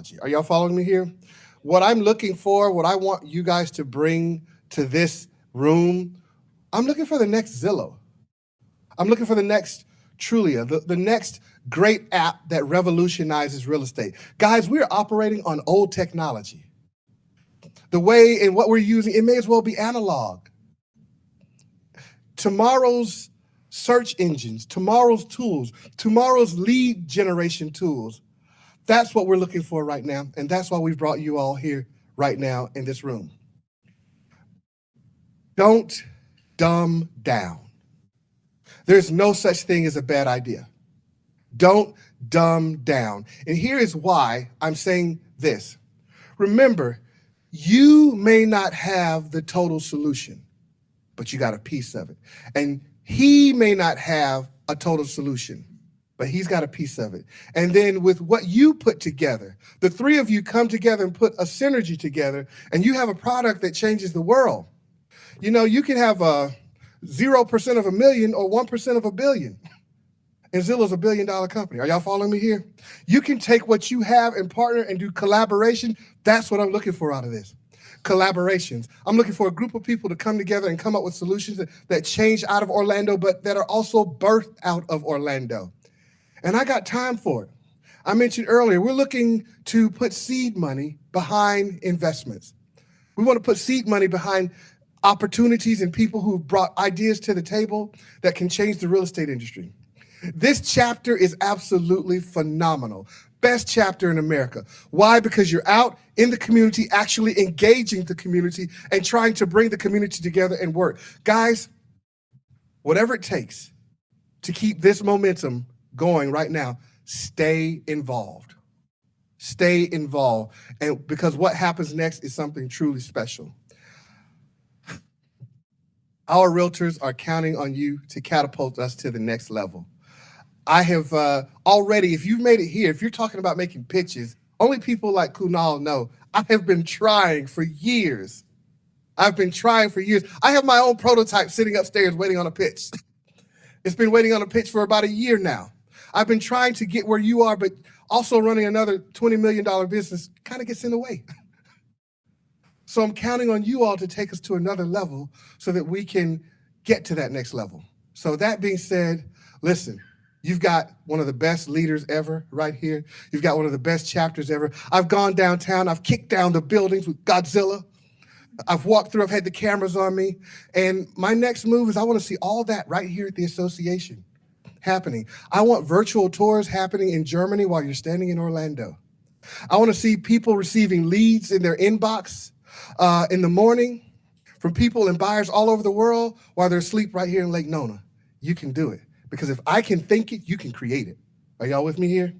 technology. Are y'all following me here? What I'm looking for, what I want you guys to bring to this room, I'm looking for the next Zillow. I'm looking for the next Trulia, the next great app that revolutionizes real estate. Guys, we're operating on old technology. The way and what we're using, it may as well be analog. Tomorrow's search engines, tomorrow's tools, tomorrow's lead generation tools, that's what we're looking for right now, and that's why we've brought you all here right now in this room. Don't dumb down. There's no such thing as a bad idea. Don't dumb down. And here is why I'm saying this. Remember, you may not have the total solution, but you got a piece of it. And he may not have a total solution, but he's got a piece of it. And then with what you put together, the three of you come together and put a synergy together, and you have a product that changes the world. You know, you can have a 0% of a million or 1% of a billion. And Zillow's $1 billion company. Are y'all following me here? You can take what you have and partner and do collaboration. That's what I'm looking for out of this. Collaborations. I'm looking for a group of people to come together and come up with solutions that change out of Orlando, but that are also birthed out of Orlando. And I got time for it. I mentioned earlier, we're looking to put seed money behind investments. We want to put seed money behind opportunities and people who've brought ideas to the table that can change the real estate industry. This chapter is absolutely phenomenal. Best chapter in America. Why? Because you're out in the community, actually engaging the community and trying to bring the community together and work. Guys, whatever it takes to keep this momentum going right now, stay involved. Stay involved. And because what happens next is something truly special. Our realtors are counting on you to catapult us to the next level. I have already, if you've made it here, if you're talking about making pitches, only people like Kunal know. I have been trying for years. I have my own prototype sitting upstairs waiting on a pitch. It's been waiting on a pitch for about a year now. I've been trying to get where you are, but also running another $20 million business kind of gets in the way. So I'm counting on you all to take us to another level so that we can get to that next level. So that being said, listen, you've got one of the best leaders ever right here. You've got one of the best chapters ever. I've gone downtown. I've kicked down the buildings with Godzilla. I've walked through. I've had the cameras on me. And my next move is I want to see all that right here at the association happening. I want virtual tours happening in Germany while you're standing in Orlando. I want to see people receiving leads in their inbox in the morning from people and buyers all over the world while they're asleep right here in Lake Nona. You can do it. Because if I can think it, you can create it. Are y'all with me here?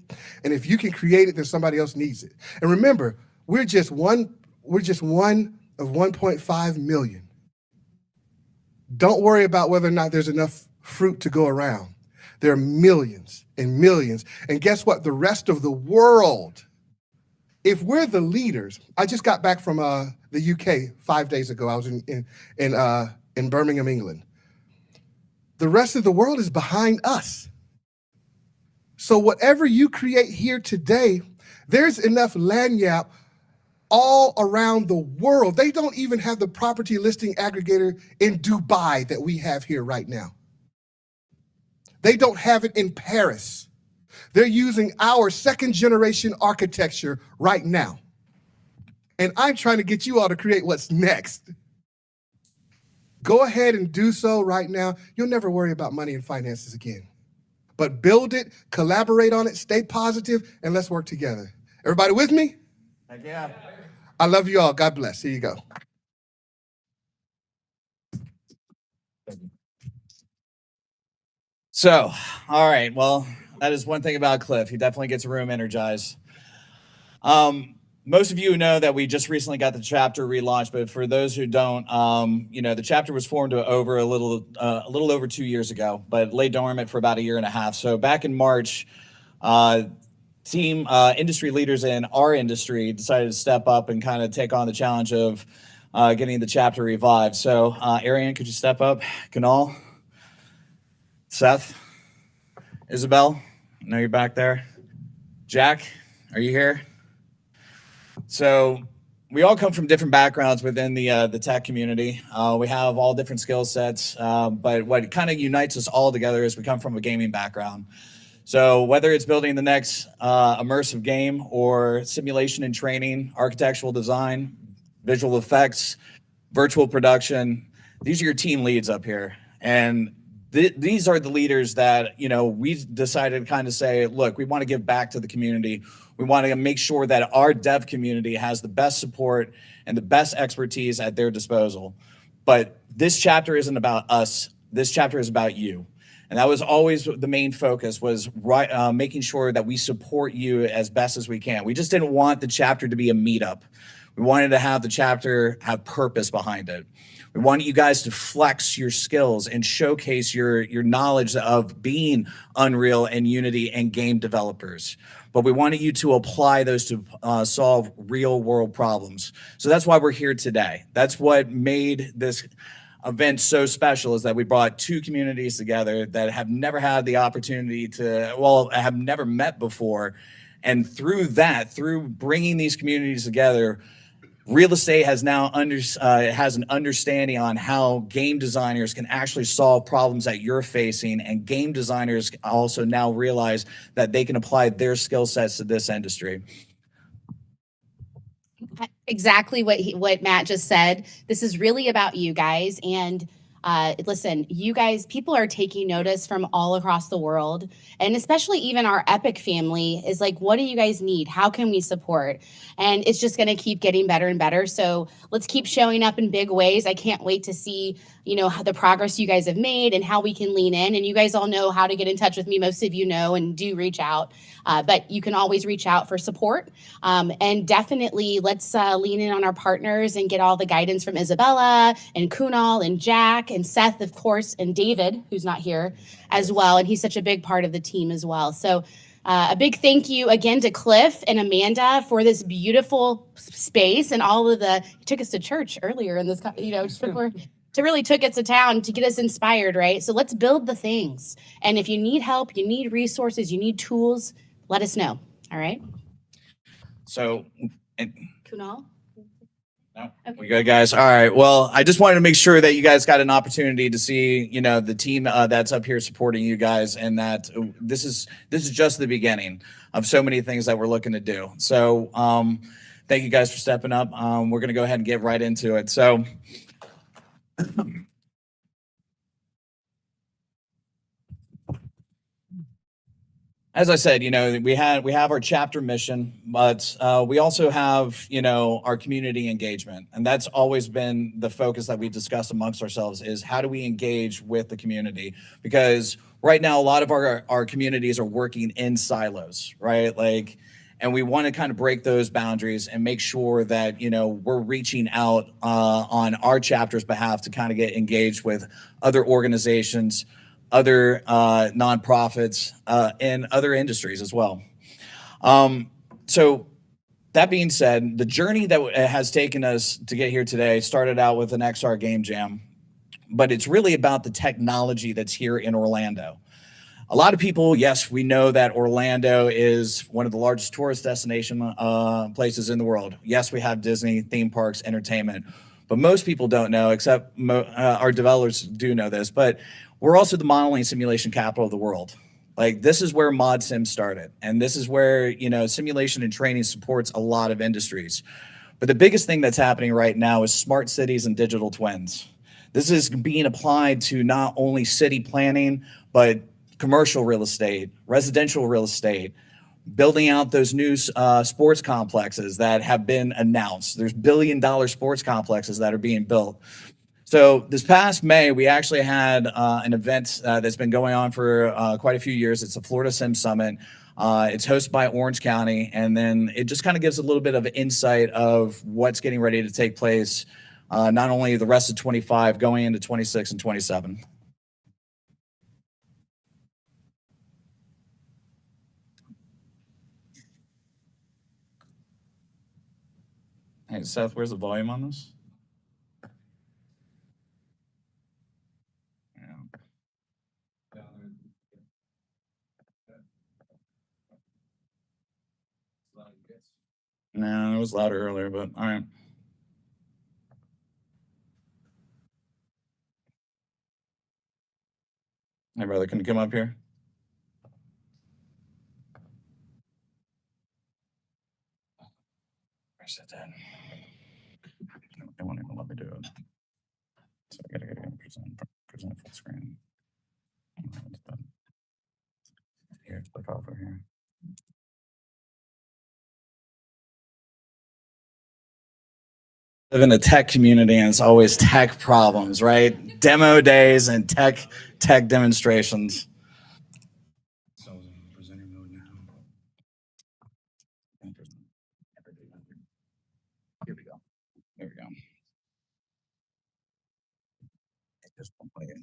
And if you can create it, then somebody else needs it. And remember, we're just one of 1.5 million. Don't worry about whether or not there's enough fruit to go around. There are millions and millions. And guess what? The rest of the world, if we're the leaders, I just got back from the UK 5 days ago. I was in Birmingham, England. The rest of the world is behind us. So whatever you create here today, there's enough lagniappe all around the world. They don't even have the property listing aggregator in Dubai that we have here right now. They don't have it in Paris. They're using our second generation architecture right now. And I'm trying to get you all to create what's next. Go ahead and do so right now. You'll never worry about money and finances again. But build it, collaborate on it, stay positive, and let's work together. Everybody with me? Heck yeah. I love you all. God bless. Here you go. So, all right. Well, that is one thing about Cliff. He definitely gets a room energized. Most of you know that we just recently got the chapter relaunched, but for those who don't, the chapter was formed a little over 2 years ago, but lay dormant for about a year and a half. So back in March, industry leaders in our industry decided to step up and kind of take on the challenge of getting the chapter revived. So Ariane, could you step up? Kunal, Seth, Isabel, I know you're back there. Jack, are you here? So we all come from different backgrounds within the tech community. We have all different skill sets, but what kind of unites us all together is we come from a gaming background. So whether it's building the next immersive game or simulation and training, architectural design, visual effects, virtual production, these are your team leads up here. And these are the leaders that, we decided to kind of say, look, we want to give back to the community. We want to make sure that our dev community has the best support and the best expertise at their disposal. But this chapter isn't about us. This chapter is about you. And that was always the main focus, was making sure that we support you as best as we can. We just didn't want the chapter to be a meetup. We wanted to have the chapter have purpose behind it. We wanted you guys to flex your skills and showcase your knowledge of being Unreal and Unity and game developers. But we wanted you to apply those to solve real world problems. So that's why we're here today. That's what made this event so special, is that we brought two communities together that have never had the opportunity to, have never met before. And through bringing these communities together, real estate has now has an understanding on how game designers can actually solve problems that you're facing, and game designers also now realize that they can apply their skill sets to this industry. Exactly what Matt just said. This is really about you guys. And listen, you guys, people are taking notice from all across the world. And especially even our Epic family is like, what do you guys need? How can we support? And it's just going to keep getting better and better. So let's keep showing up in big ways. I can't wait to see, how the progress you guys have made and how we can lean in. And you guys all know how to get in touch with me. Most of you know and do reach out. But you can always reach out for support. And definitely let's lean in on our partners and get all the guidance from Isabella and Kunal and Jack and Seth, of course, and David, who's not here as well. And he's such a big part of the team as well. So a big thank you again to Cliff and Amanda for this beautiful space and all of the, you took us to church earlier in this, just before, to really took us to town to get us inspired, right? So let's build the things. And if you need help, you need resources, you need tools, let us know. All right. So, Kunal? No, okay. We good, guys. All right. Well, I just wanted to make sure that you guys got an opportunity to see, the team that's up here supporting you guys, and that this is just the beginning of so many things that we're looking to do. So, thank you guys for stepping up. We're going to go ahead and get right into it. So, as I said, we have our chapter mission, but we also have, our community engagement. And that's always been the focus that we discuss amongst ourselves, is how do we engage with the community? Because right now, a lot of our communities are working in silos, right? And we want to kind of break those boundaries and make sure that, we're reaching out on our chapter's behalf to kind of get engaged with other organizations, other nonprofits, and other industries as well. So that being said, the journey that has taken us to get here today started out with an XR Game Jam, but it's really about the technology that's here in Orlando. A lot of people, yes, we know that Orlando is one of the largest tourist destination places in the world. Yes, we have Disney, theme parks, entertainment, but most people don't know, except our developers do know this, but we're also the modeling simulation capital of the world. This is where mod sim started, and this is where, simulation and training supports a lot of industries. But the biggest thing that's happening right now is smart cities and digital twins. This is being applied to not only city planning, but commercial real estate, residential real estate, building out those new sports complexes that have been announced. There's billion-dollar sports complexes that are being built. So this past May, we actually had an event that's been going on for quite a few years. It's the Florida Sim Summit. It's hosted by Orange County, and then it just kind of gives a little bit of insight of what's getting ready to take place, not only the rest of 25, going into 26 and 27. Hey, Seth, where's the volume on this? No, it was louder earlier, but all right. Hey, brother, can you come up here? Where's that at? They won't even let me do it. So I gotta go present full screen. Here, click over here. Live in a tech community and it's always tech problems, right? Demo days and tech demonstrations. So presenter mode now. Here we go. There we go. Just play it.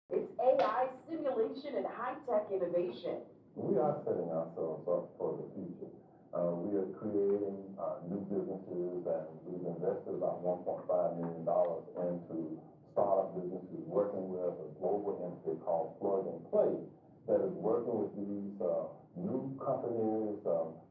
It's AI, simulation, and high-tech innovation. We are setting ourselves up for the future. We are creating new businesses, and we've invested about $1.5 million into startup businesses, working with a global entity called Plug and Play that is working with these new companies,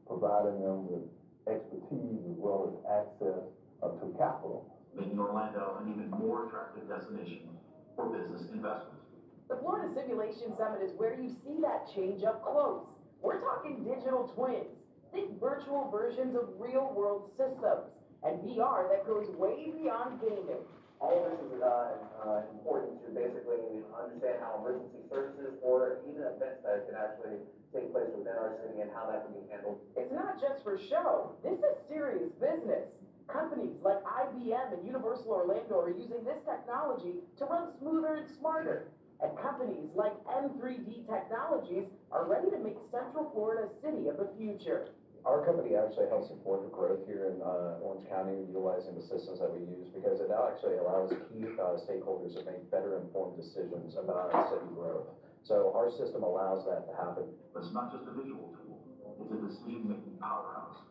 providing them with expertise as well as access to capital. Making Orlando an even more attractive destination for business investment. The Florida Simulation Summit is where you see that change up close. We're talking digital twins. Think virtual versions of real-world systems and VR that goes way beyond gaming. All of this is important to basically understand how emergency services or even events that can actually take place within our city and how that can be handled. It's not just for show. This is serious business. Companies like IBM and Universal Orlando are using this technology to run smoother and smarter. And companies like M3D Technologies are ready to make Central Florida a city of the future. Our company actually helps support the growth here in Orange County, utilizing the systems that we use, because it actually allows key stakeholders to make better informed decisions about city growth. So our system allows that to happen. But it's not just a visual tool, it's a decision-making powerhouse.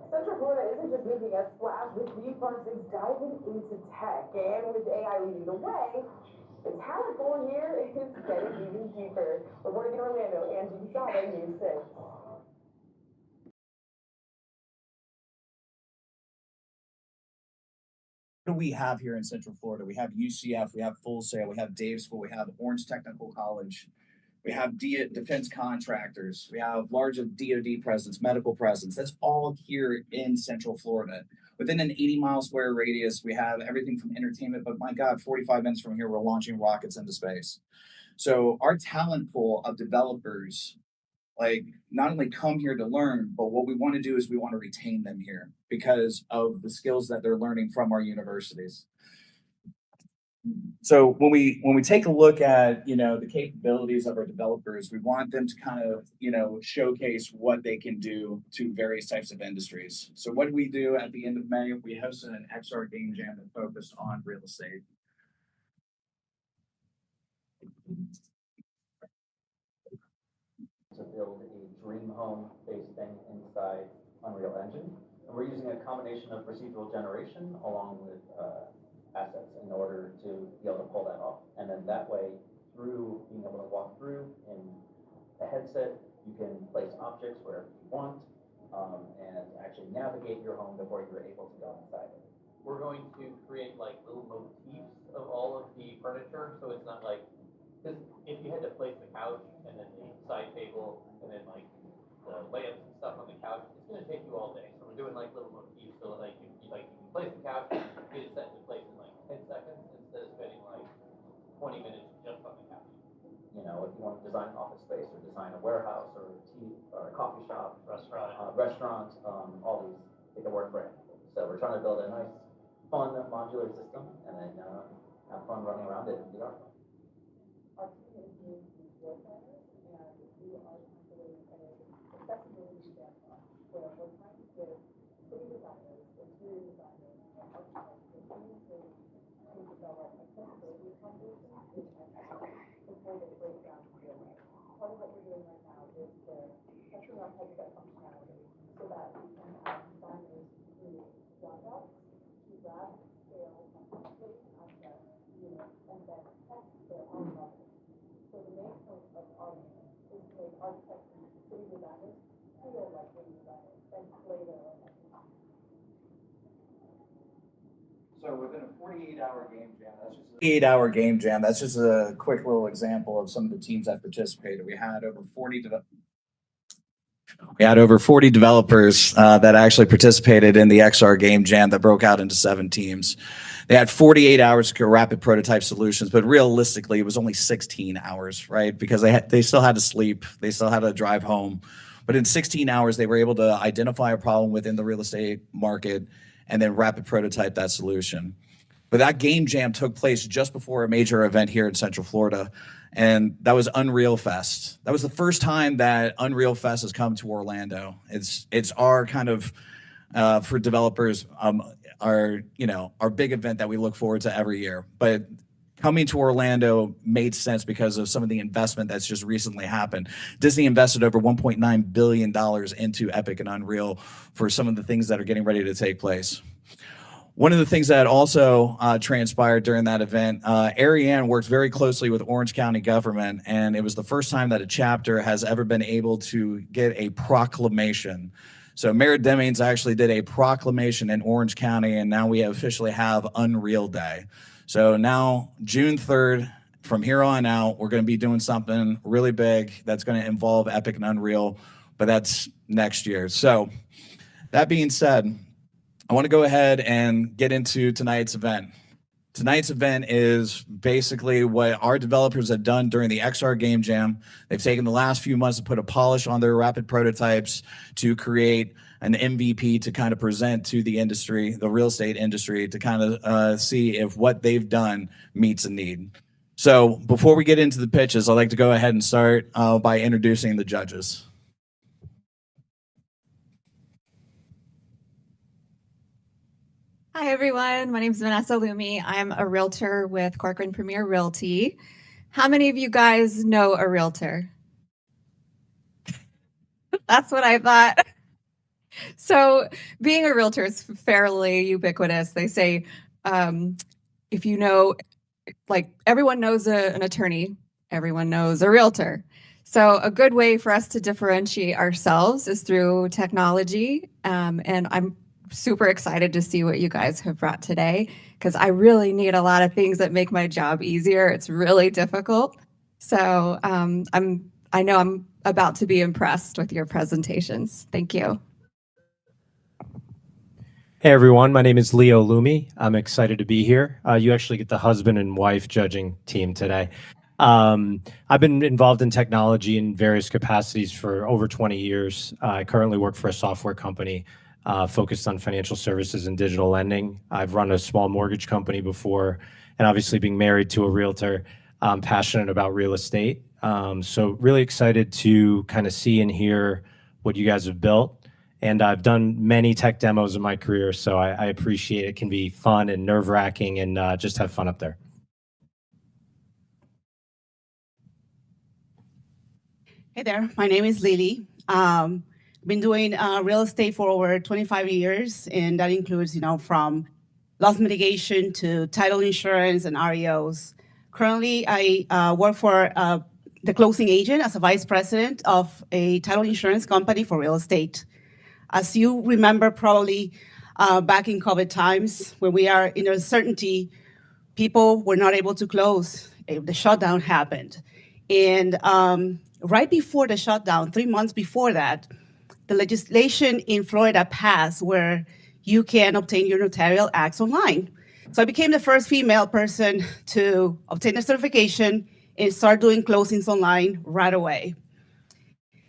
Central Florida isn't just making a splash with theme parks, it's diving into tech. And with AI leading the way, the talent pool here is getting even deeper. Reporting in Orlando, Angie Saba, News 6. What do we have here in Central Florida? We have UCF, we have Full Sail, we have Dave School, we have Orange Technical College, we have defense contractors, we have large DoD presence, medical presence. That's all here in Central Florida. Within an 80-mile square radius, we have everything from entertainment, but my God, 45 minutes from here, we're launching rockets into space. So our talent pool of developers, like, not only come here to learn, but what we want to do is we want to retain them here because of the skills that they're learning from our universities. So when we take a look at the capabilities of our developers, we want them to kind of showcase what they can do to various types of industries. So what we do at the end of May, we hosted an XR game jam that focused on real estate. To build a dream home based thing inside Unreal Engine. And we're using a combination of procedural generation along with assets in order to be able to pull that off. And then that way, through being able to walk through in a headset, you can place objects wherever you want and actually navigate your home before you're able to go inside it. We're going to create like little motifs of all of the furniture, so it's not like, because if you had to place the couch and then the side table and then like the lamps and stuff on the couch, it's going to take you all day. So we're doing like little motifs, so like you can place the couch, get it set into place in like 10 seconds instead of spending like 20 minutes just on the couch. You know, if you want to design an office space or design a warehouse or a coffee shop, restaurant, all these, they can work for it. So we're trying to build a nice, fun modular system and then have fun running around it in VR. Our team is new to floor planner, and we are currently an accessibility standpoint where we're trying to give city designers, interior designers, and architects the tools they develop accessibility accommodations in Mexico before they break down to real life. Part of what we're doing right now is we're testing out headset functionality so that we can have designers create walkouts to grab, scale, and quickly access units and then test their own levels. So the main point of our unit is to make architects and city designers feel like city designers and play their own expertise. So within a 48-hour game jam, that's just 48-hour game jam. That's just a quick little example of some of the teams that participated. We had over 40 developers that actually participated in the XR game jam that broke out into 7 teams. They had 48 hours to rapid prototype solutions, but realistically, it was only 16 hours, right? Because they still had to sleep, they still had to drive home. But in 16 hours, they were able to identify a problem within the real estate market and then rapid prototype that solution. But that game jam took place just before a major event here in Central Florida, and that was Unreal Fest. That was the first time that Unreal Fest has come to Orlando. It's our kind of for developers, our big event that we look forward to every year. But coming to Orlando made sense because of some of the investment that's just recently happened. Disney invested over $1.9 billion into Epic and Unreal for some of the things that are getting ready to take place. One of the things that also transpired during that event, Ariane worked very closely with Orange County government, and it was the first time that a chapter has ever been able to get a proclamation. So Mayor Demings actually did a proclamation in Orange County, and now we officially have Unreal Day. So now, June 3rd, from here on out, we're going to be doing something really big that's going to involve Epic and Unreal, but that's next year. So that being said, I want to go ahead and get into tonight's event. Tonight's event is basically what our developers have done during the XR Game Jam. They've taken the last few months to put a polish on their rapid prototypes to create an MVP to kind of present to the industry, the real estate industry, to kind of see if what they've done meets a need. So before we get into the pitches, I'd like to go ahead and start by introducing the judges. Hi, everyone. My name is Vanessa Lumi. I'm a realtor with Corcoran Premier Realty. How many of you guys know a realtor? That's what I thought. So being a realtor is fairly ubiquitous. They say if you know, like everyone knows an attorney, everyone knows a realtor. So a good way for us to differentiate ourselves is through technology. And I'm super excited to see what you guys have brought today, because I really need a lot of things that make my job easier. It's really difficult. So I know I'm about to be impressed with your presentations. Thank you. Hey everyone, my name is Leo Lumi. I'm excited to be here. You actually get the husband and wife judging team today. I've been involved in technology in various capacities for over 20 years. I currently work for a software company focused on financial services and digital lending. I've run a small mortgage company before, and obviously being married to a realtor, I'm passionate about real estate. So really excited to kind of see and hear what you guys have built. And I've done many tech demos in my career, so I appreciate it. It can be fun and nerve-wracking, and just have fun up there. Hey there, my name is Lily. Been doing real estate for over 25 years, and that includes, from loss mitigation to title insurance and REOs. Currently, I work for the closing agent as a vice president of a title insurance company for real estate. As you remember, probably back in COVID times, when we are in uncertainty, people were not able to close. The shutdown happened. And right before the shutdown, 3 months before that, the legislation in Florida passed where you can obtain your notarial acts online. So I became the first female person to obtain a certification and start doing closings online right away.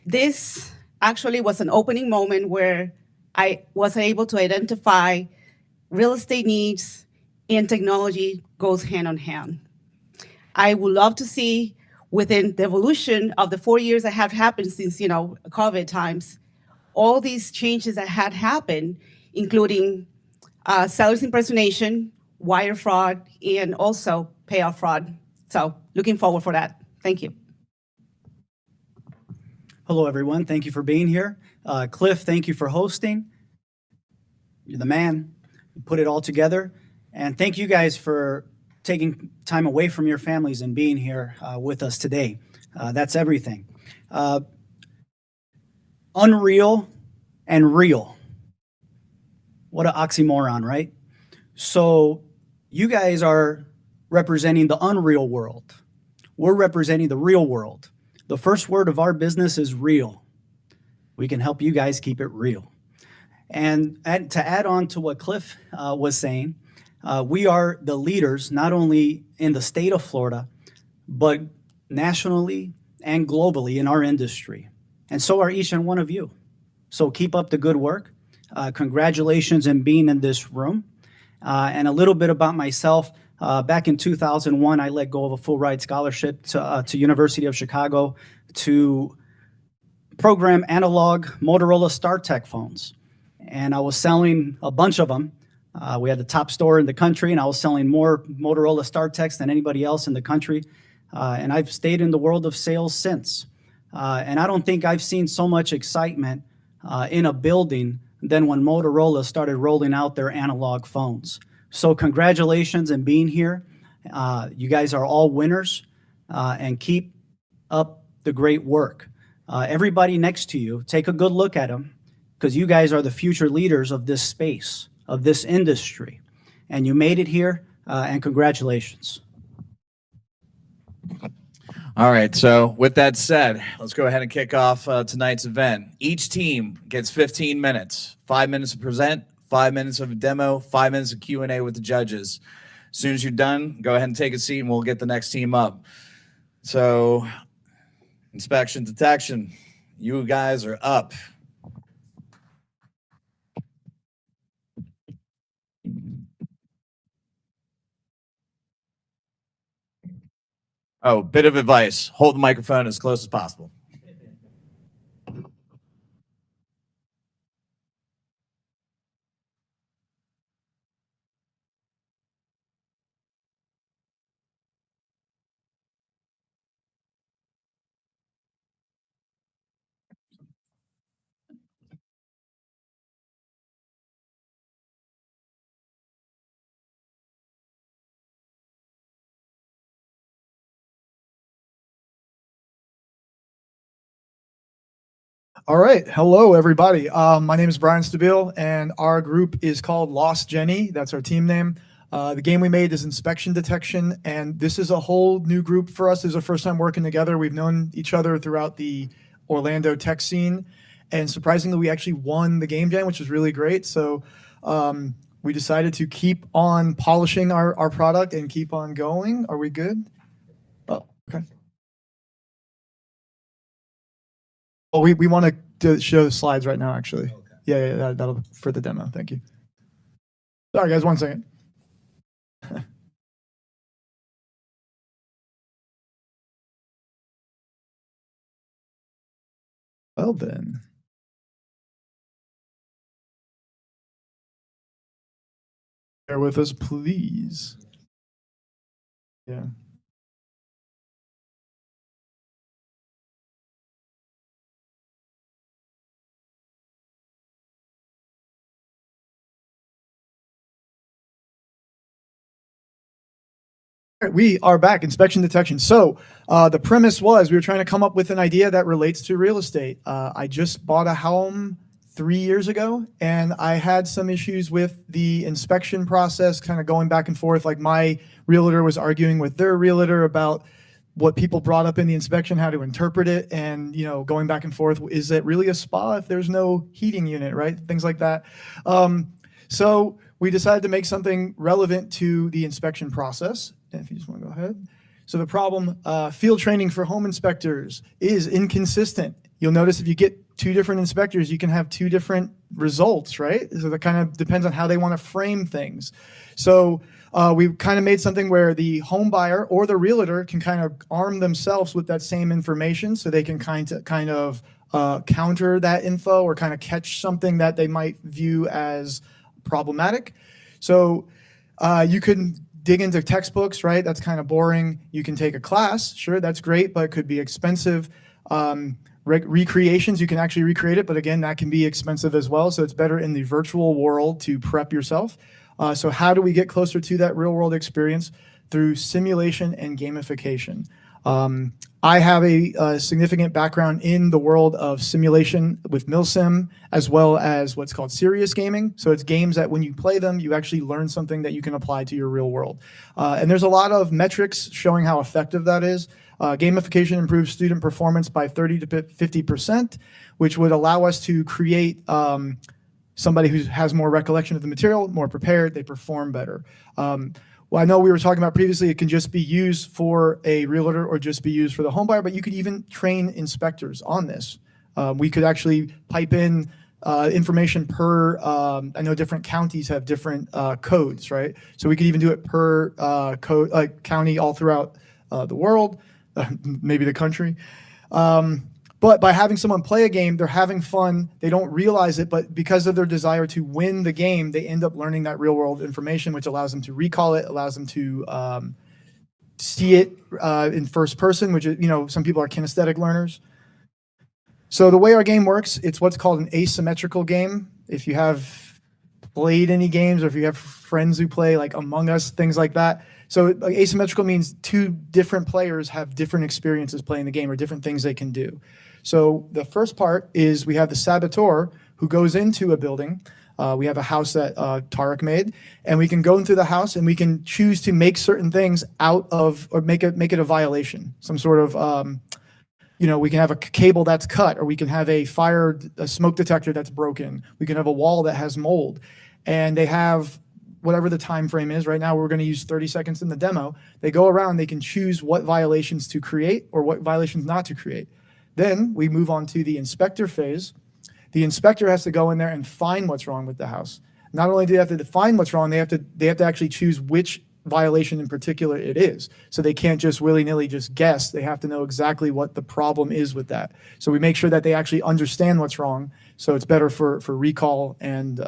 This actually was an opening moment where I was able to identify real estate needs and technology goes hand in hand. I would love to see within the evolution of the 4 years that have happened since, COVID times, all these changes that had happened, including seller's impersonation, wire fraud, and also payoff fraud. So looking forward for that. Thank you. Hello, everyone. Thank you for being here. Cliff, thank you for hosting. You're the man. You put it all together. And thank you guys for taking time away from your families and being here with us today. That's everything. Unreal and real. What an oxymoron, right? So you guys are representing the unreal world. We're representing the real world. The first word of our business is real. We can help you guys keep it real. And to add on to what Cliff was saying, we are the leaders, not only in the state of Florida, but nationally and globally in our industry. And so are each and one of you. So keep up the good work. Congratulations in being in this room. And a little bit about myself. Back in 2001, I let go of a full ride scholarship to University of Chicago to program analog Motorola StarTech phones. And I was selling a bunch of them. We had the top store in the country, and I was selling more Motorola StarTechs than anybody else in the country. And I've stayed in the world of sales since. And I don't think I've seen so much excitement in a building than when Motorola started rolling out their analog phones. So congratulations in being here. You guys are all winners, and keep up the great work. Everybody next to you, take a good look at them, because you guys are the future leaders of this space, of this industry. And you made it here, and congratulations. All right, so with that said, let's go ahead and kick off tonight's event. Each team gets 15 minutes, 5 minutes to present, 5 minutes of a demo, 5 minutes of Q&A with the judges. As soon as you're done, go ahead and take a seat and we'll get the next team up. So, inspection, detection, you guys are up. Oh, bit of advice. Hold the microphone as close as possible. All right. Hello, everybody. My name is Brian Stabile, and our group is called Lost Jenny. That's our team name. The game we made is Inspection Detection, and this is a whole new group for us. This is our first time working together. We've known each other throughout the Orlando tech scene, and surprisingly, we actually won the game jam, which was really great. So we decided to keep on polishing our product and keep on going. Are we good? Oh, okay. Well, we want to show slides right now, actually. Okay. Yeah, that'll for the demo. Thank you. Sorry, guys, 1 second. Well then. Bear with us, please. Yeah. We are back, inspection detection. So the premise was we were trying to come up with an idea that relates to real estate. I just bought a home 3 years ago, and I had some issues with the inspection process, kind of going back and forth. Like my realtor was arguing with their realtor about what people brought up in the inspection, how to interpret it, and going back and forth. Is it really a spa if there's no heating unit, right? Things like that. So we decided to make something relevant to the inspection process. If you just want to go ahead. So the problem, field training for home inspectors is inconsistent. You'll notice if you get 2 different inspectors, you can have 2 different results, right? So that kind of depends on how they want to frame things. So we kind of made something where the home buyer or the realtor can kind of arm themselves with that same information, so they can kind of counter that info or kind of catch something that they might view as problematic. So You can dig into textbooks, right? That's kind of boring. You can take a class, sure, that's great, but it could be expensive. Recreations, you can actually recreate it, but again, that can be expensive as well. So it's better in the virtual world to prep yourself. So how do we get closer to that real world experience? Through simulation and gamification. I have a significant background in the world of simulation with MilSim, as well as what's called serious gaming. So it's games that when you play them, you actually learn something that you can apply to your real world. And there's a lot of metrics showing how effective that is. Gamification improves student performance by 30 to 50%, which would allow us to create somebody who has more recollection of the material, more prepared, they perform better. Well, I know we were talking about previously, it can just be used for a realtor or just be used for the home buyer, but you could even train inspectors on this. We could actually pipe in information per, I know different counties have different codes, right? So we could even do it per county all throughout the world, maybe the country. But by having someone play a game, they're having fun. They don't realize it, but because of their desire to win the game, they end up learning that real world information, which allows them to recall it, allows them to see it in first person, which is, some people are kinesthetic learners. So the way our game works, it's what's called an asymmetrical game. If you have played any games or if you have friends who play like Among Us, things like that. So asymmetrical means two different players have different experiences playing the game or different things they can do. So the first part is we have the saboteur who goes into a building. We have a house that Tarek made, and we can go into the house and we can choose to make certain things out of, or make it a violation. Some sort of, we can have a cable that's cut, or we can have a smoke detector that's broken. We can have a wall that has mold, and they have whatever the time frame is. Right now, we're going to use 30 seconds in the demo. They go around, they can choose what violations to create or what violations not to create. Then we move on to the inspector phase. The inspector has to go in there and find what's wrong with the house. Not only do they have to define what's wrong, they have to actually choose which violation in particular it is. So they can't just willy-nilly just guess. They have to know exactly what the problem is with that. So we make sure that they actually understand what's wrong. So it's better for recall and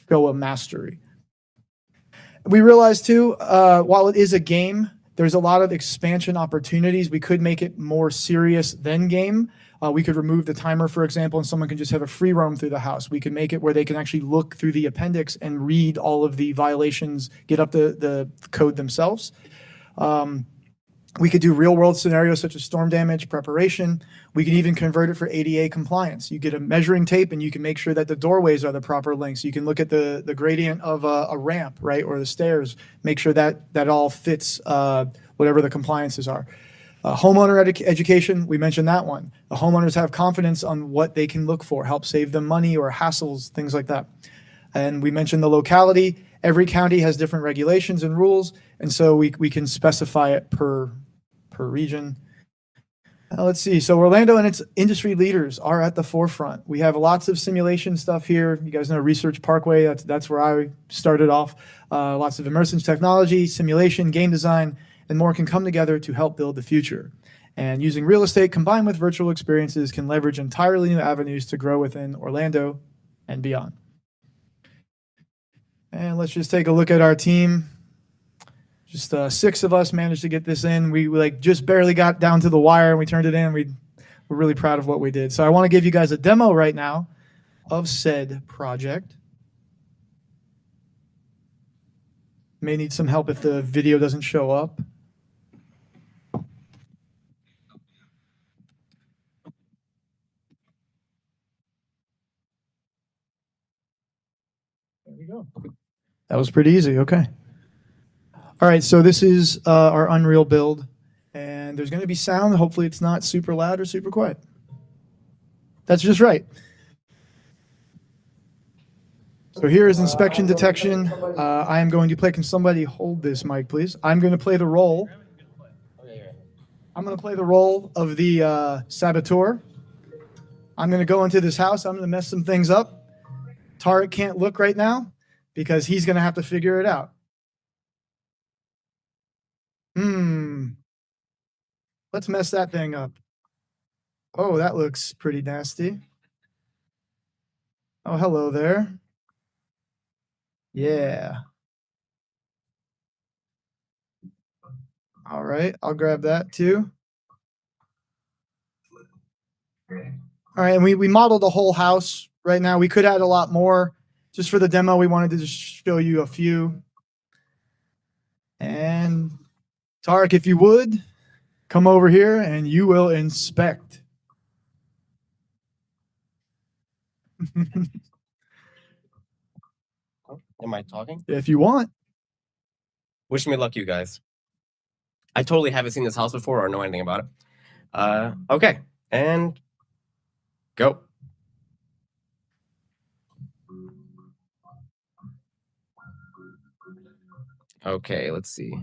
show of mastery. We realize too, while it is a game, there's a lot of expansion opportunities. We could make it more serious than game. We could remove the timer, for example, and someone can just have a free roam through the house. We can make it where they can actually look through the appendix and read all of the violations, get up the code themselves. We could do real world scenarios such as storm damage, preparation. We can even convert it for ADA compliance. You get a measuring tape and you can make sure that the doorways are the proper lengths. You can look at the gradient of a ramp, right, or the stairs, make sure that all fits whatever the compliances are. Homeowner education, we mentioned that one. The homeowners have confidence on what they can look for, help save them money or hassles, things like that. And we mentioned the locality. Every county has different regulations and rules, and so we can specify it per region. Let's see. So Orlando and its industry leaders are at the forefront. We have lots of simulation stuff here. You guys know Research Parkway. That's where I started off. Lots of immersive technology, simulation, game design, and more can come together to help build the future. And using real estate combined with virtual experiences can leverage entirely new avenues to grow within Orlando and beyond. And let's just take a look at our team. Just 6 of us managed to get this in. We just barely got down to the wire and we turned it in. We're really proud of what we did. So I want to give you guys a demo right now of said project. May need some help if the video doesn't show up. There we go. That was pretty easy. Okay. All right. So this is our Unreal build, and there's going to be sound. Hopefully it's not super loud or super quiet. That's just right. So here is inspection detection. I am going to play. Can somebody hold this mic, please? I'm going to play the role. I'm going to play the role of the saboteur. I'm going to go into this house. I'm going to mess some things up. Tarek can't look right now because he's going to have to figure it out. Let's mess that thing up. Oh, that looks pretty nasty. Oh, hello there. Yeah. All right, I'll grab that too. All right, and we modeled the whole house right now. We could add a lot more. Just for the demo, we wanted to just show you a few. And Tarek, if you would, come over here and you will inspect. Am I talking? If you want. Wish me luck, you guys. I totally haven't seen this house before or know anything about it. Okay, and go. Okay, let's see.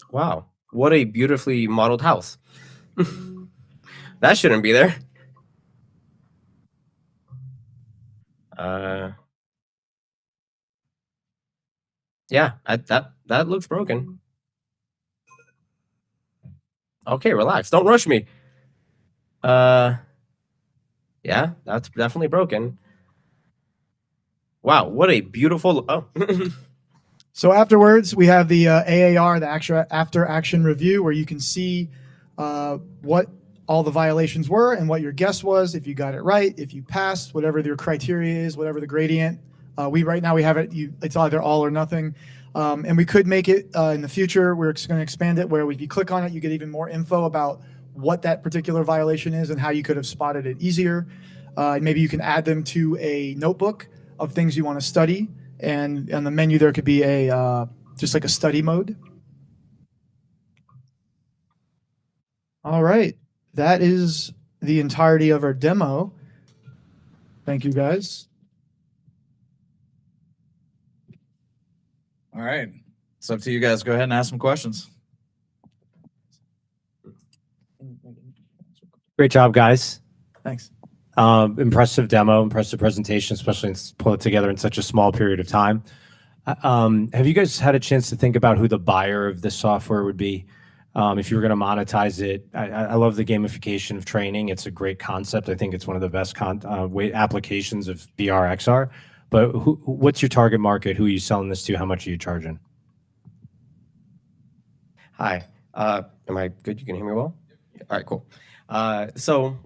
Wow, what a beautifully modeled house. That shouldn't be there. Yeah, that looks broken. Okay, relax. Don't rush me. Yeah, that's definitely broken. Wow, what a beautiful. Oh. So afterwards, we have the AAR, the after action review, where you can see what all the violations were and what your guess was, if you got it right, if you passed, whatever your criteria is, whatever the gradient. Right now we have it. It's either all or nothing, and we could make it in the future. We're going to expand it where if you click on it, you get even more info about what that particular violation is and how you could have spotted it easier. And maybe you can add them to a notebook of things you want to study. And on the menu, there could be a just like a study mode. All right, that is the entirety of our demo. Thank you, guys. All right, it's up to you guys. Go ahead and ask some questions. Great job, guys. Thanks. Impressive demo, impressive presentation, especially pull it together in such a small period of time. Have you guys had a chance to think about who the buyer of this software would be? If you were going to monetize it, I love the gamification of training. It's a great concept. I think it's one of the best applications of VR XR. But what's your target market? Who are you selling this to? How much are you charging? Hi. Am I good? You can hear me well? All right, cool. So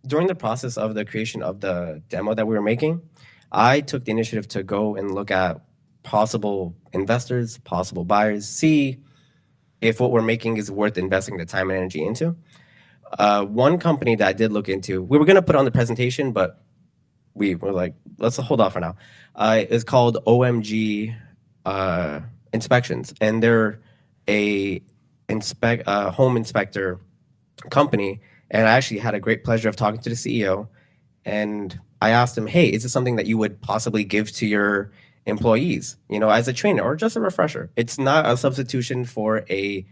during the process of the creation of the demo that we were making, I took the initiative to go and look at possible investors, possible buyers, see if what we're making is worth investing the time and energy into. One company that I did look into, we were going to put on the presentation, but we were like, let's hold off for now. It's called OMG Inspections, and they're a home inspector company. And I actually had a great pleasure of talking to the CEO. And I asked him, hey, is this something that you would possibly give to your employees, as a trainer or just a refresher? It's not a substitution for a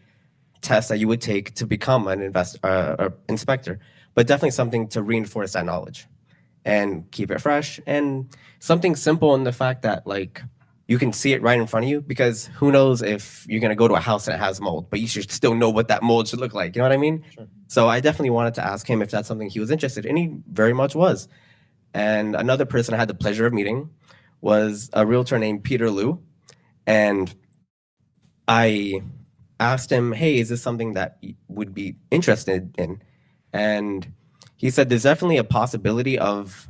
test that you would take to become an inspector, but definitely something to reinforce that knowledge and keep it fresh, and something simple in the fact that you can see it right in front of you, because who knows if you're going to go to a house that has mold, but you should still know what that mold should look like. You know what I mean? Sure. So I definitely wanted to ask him if that's something he was interested in, and he very much was. And another person I had the pleasure of meeting was a realtor named Peter Liu. And I asked him, hey, is this something that you would be interested in? And he said there's definitely a possibility of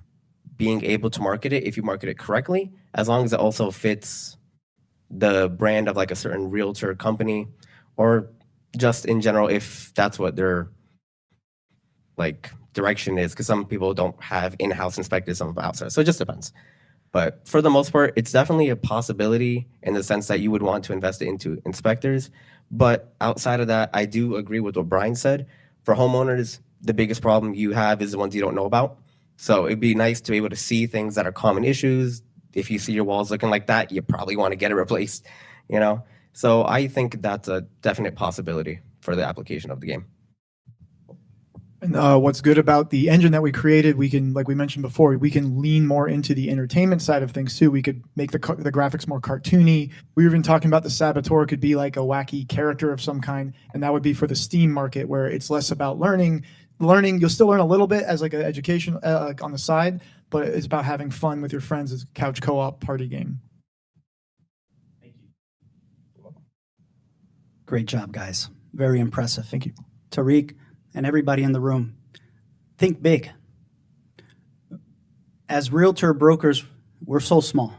being able to market it if you market it correctly, as long as it also fits the brand of a certain realtor company, or just in general, if that's what their direction is, because some people don't have in-house inspectors, some have outside. So it just depends. But for the most part, it's definitely a possibility in the sense that you would want to invest it into inspectors. But outside of that, I do agree with what Brian said. For homeowners, the biggest problem you have is the ones you don't know about. So it'd be nice to be able to see things that are common issues. If you see your walls looking like that, you probably want to get it replaced, So I think that's a definite possibility for the application of the game. And what's good about the engine that we created, we can, like we mentioned before, we can lean more into the entertainment side of things too. We could make the graphics more cartoony. We were even talking about the Saboteur could be like a wacky character of some kind, and that would be for the Steam market, where it's less about learning. You'll still learn a little bit as an education on the side, but it's about having fun with your friends as a couch co-op party game. Great job, guys. Very impressive. Thank you. Tariq and everybody in the room, think big. As realtor brokers, we're so small.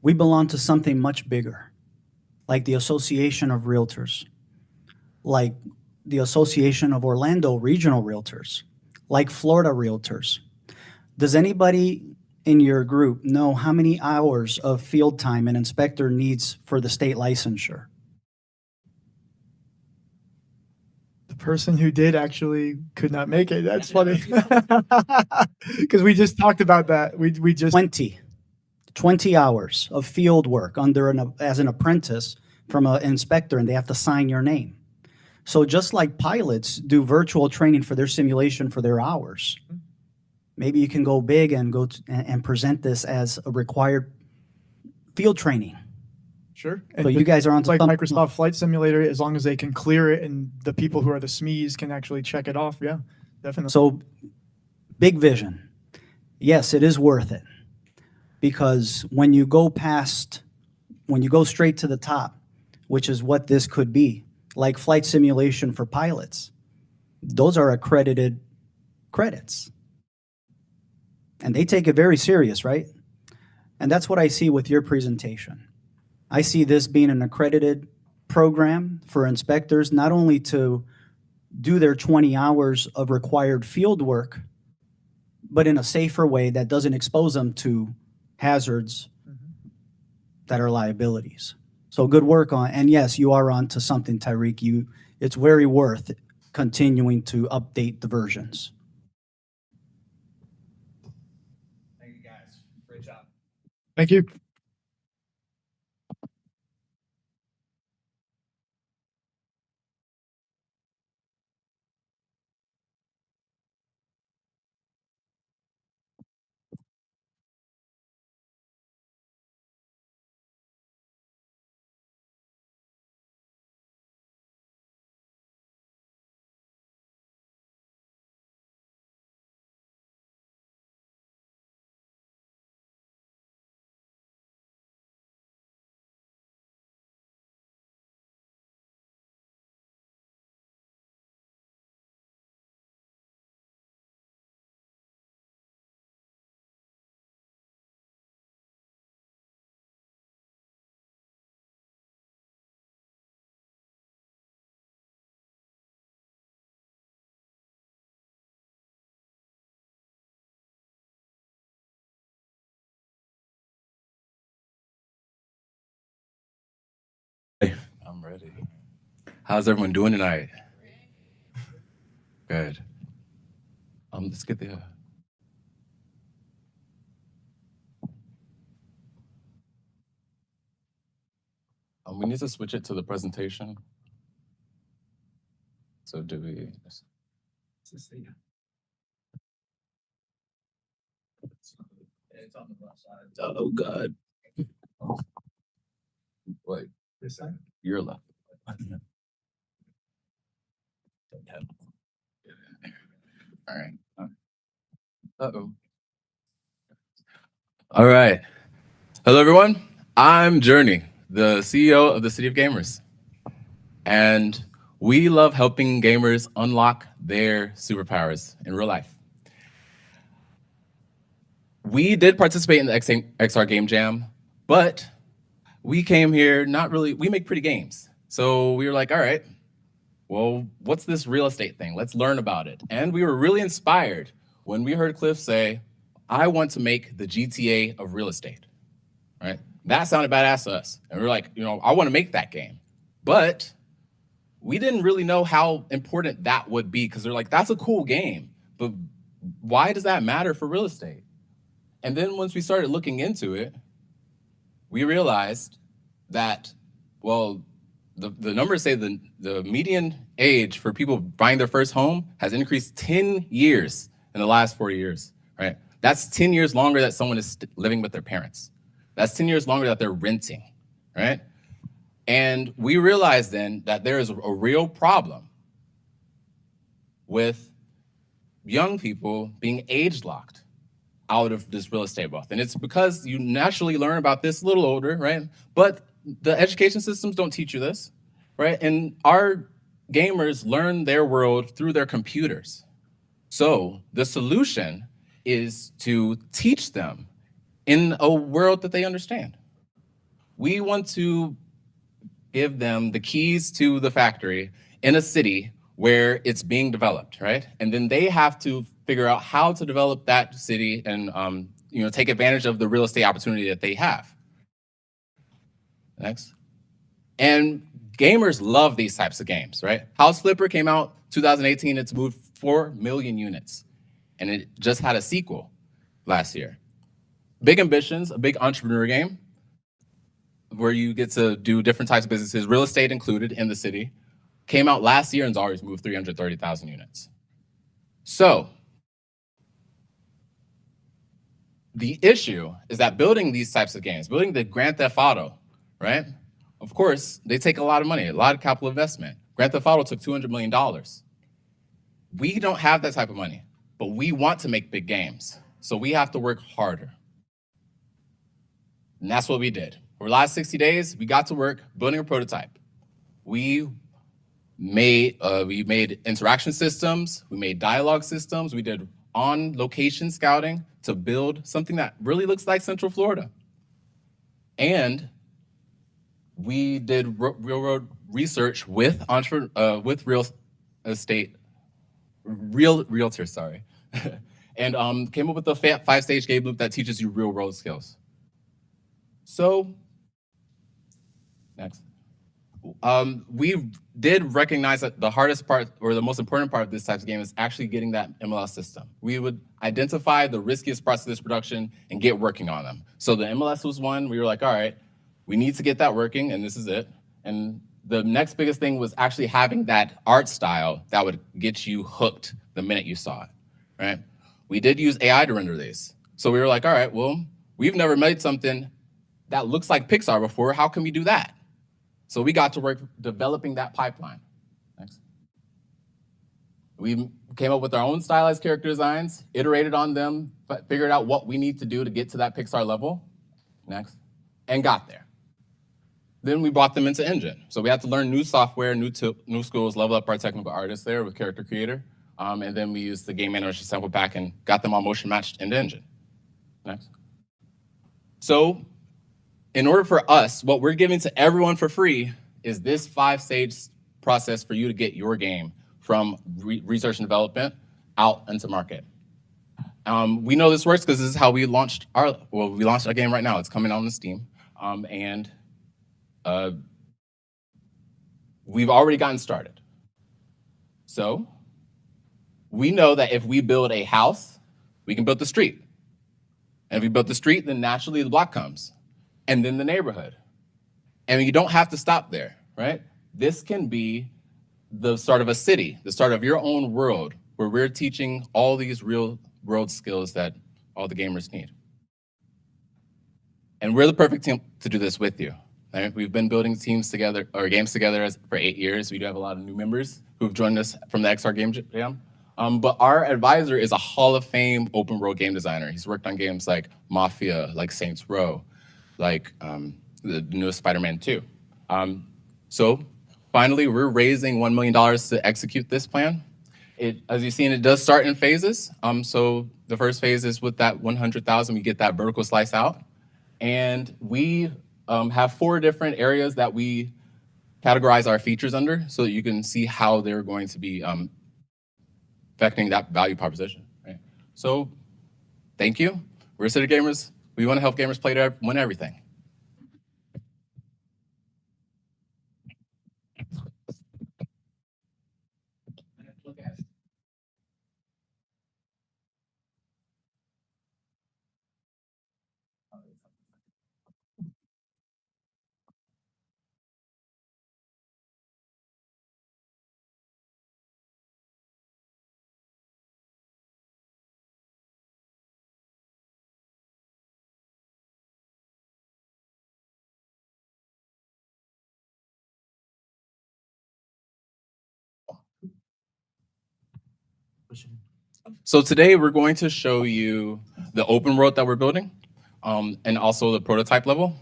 We belong to something much bigger, like the Association of Realtors, like the Association of Orlando Regional Realtors, like Florida Realtors. Does anybody in your group know how many hours of field time an inspector needs for the state licensure? The person who did actually could not make it. That's funny. Because we just talked about that. We just 20 hours of field work as an apprentice from an inspector, and they have to sign your name. So just like pilots do virtual training for their simulation for their hours, maybe you can go big and and present this as a required field training. Sure. So you guys are on like Microsoft Flight Simulator, as long as they can clear it and the people who are the SMEs can actually check it off. Yeah, definitely. So big vision. Yes, it is worth it. Because when you go straight to the top, which is what this could be, like flight simulation for pilots, those are accredited credits. And they take it very serious, right? And that's what I see with your presentation. I see this being an accredited program for inspectors, not only to do their 20 hours of required field work, but in a safer way that doesn't expose them to hazards that are liabilities. So good work on, and yes, you are on to something, Tyreek. It's very worth continuing to update the versions. Thank you, guys. Great job. Thank you. I'm ready. How's everyone doing tonight? Good. Let's get the. We need to switch it to the presentation. So do we? It's on the left side. Oh God. Wait. This side? You're left. All right. Uh-oh. All right. Hello, everyone. I'm Journey, the CEO of the City of Gamers. And we love helping gamers unlock their superpowers in real life. We did participate in the XR Game Jam, but we came here we make pretty games. So we were like, all right, well, what's this real estate thing? Let's learn about it. And we were really inspired when we heard Cliff say, I want to make the GTA of real estate, right? That sounded badass to us. And we were like, I want to make that game. But we didn't really know how important that would be because they're like, that's a cool game, but why does that matter for real estate? And then once we started looking into it, we realized that, well, the numbers say the median age for people buying their first home has increased 10 years in the last 4 years, right? That's 10 years longer that someone is living with their parents. That's 10 years longer that they're renting, right? And we realized then that there is a real problem with young people being age locked out of this real estate wealth. And it's because you naturally learn about this a little older, right? But the education systems don't teach you this, right? And our gamers learn their world through their computers. So the solution is to teach them in a world that they understand. We want to give them the keys to the factory in a city where it's being developed, right? And then they have to figure out how to develop that city and take advantage of the real estate opportunity that they have. Next. And gamers love these types of games, right? House Flipper came out 2018. It's moved 4 million units. And it just had a sequel last year. Big Ambitions, a big entrepreneur game where you get to do different types of businesses, real estate included in the city, came out last year and has already moved 330,000 units. So the issue is that building these types of games, building the Grand Theft Auto, right? Of course, they take a lot of money, a lot of capital investment. Grand Theft Auto took $200 million. We don't have that type of money, but we want to make big games. So we have to work harder. And that's what we did. For the last 60 days, we got to work building a prototype. We made interaction systems, we made dialogue systems, we did on-location scouting to build something that really looks like Central Florida. And we did real-world research with real estate, realtors, sorry, and came up with a 5-stage game loop that teaches you real-world skills. So, next. We did recognize that the hardest part or the most important part of this type of game is actually getting that MLS system. We would identify the riskiest parts of this production and get working on them. So the MLS was one. We were like, all right, we need to get that working, and this is it. And the next biggest thing was actually having that art style that would get you hooked the minute you saw it, right? We did use AI to render these. So we were like, all right, well, we've never made something that looks like Pixar before. How can we do that? So we got to work developing that pipeline. Next. We came up with our own stylized character designs, iterated on them, but figured out what we need to do to get to that Pixar level. Next. And got there. Then we brought them into Engine. So we had to learn new software, new schools, level up our technical artists there with Character Creator. And then we used the game animation sample pack and got them all motion matched into Engine. Next. So in order for us, what we're giving to everyone for free is this 5-stage process for you to get your game from research and development out into market. We know this works because this is how we launched our game right now. It's coming out on Steam. We've already gotten started. So we know that if we build a house, we can build the street. And if we build the street, then naturally the block comes. And then the neighborhood. And you don't have to stop there, right? This can be the start of a city, the start of your own world, where we're teaching all these real world skills that all the gamers need. And we're the perfect team to do this with you. Right? We've been building teams together, or games together for 8 years. We do have a lot of new members who've joined us from the XR Game Jam. But our advisor is a Hall of Fame open world game designer. He's worked on games like Mafia, like Saints Row, like the newest Spider-Man 2. So finally, we're raising $1 million to execute this plan. As you've seen, it does start in phases. So the first phase is with that 100,000, we get that vertical slice out. And we have 4 different areas that we categorize our features under so that you can see how they're going to be affecting that value proposition. Right? So thank you. We're City Gamers. We want to help gamers play to win everything. So today we're going to show you the open world that we're building and also the prototype level.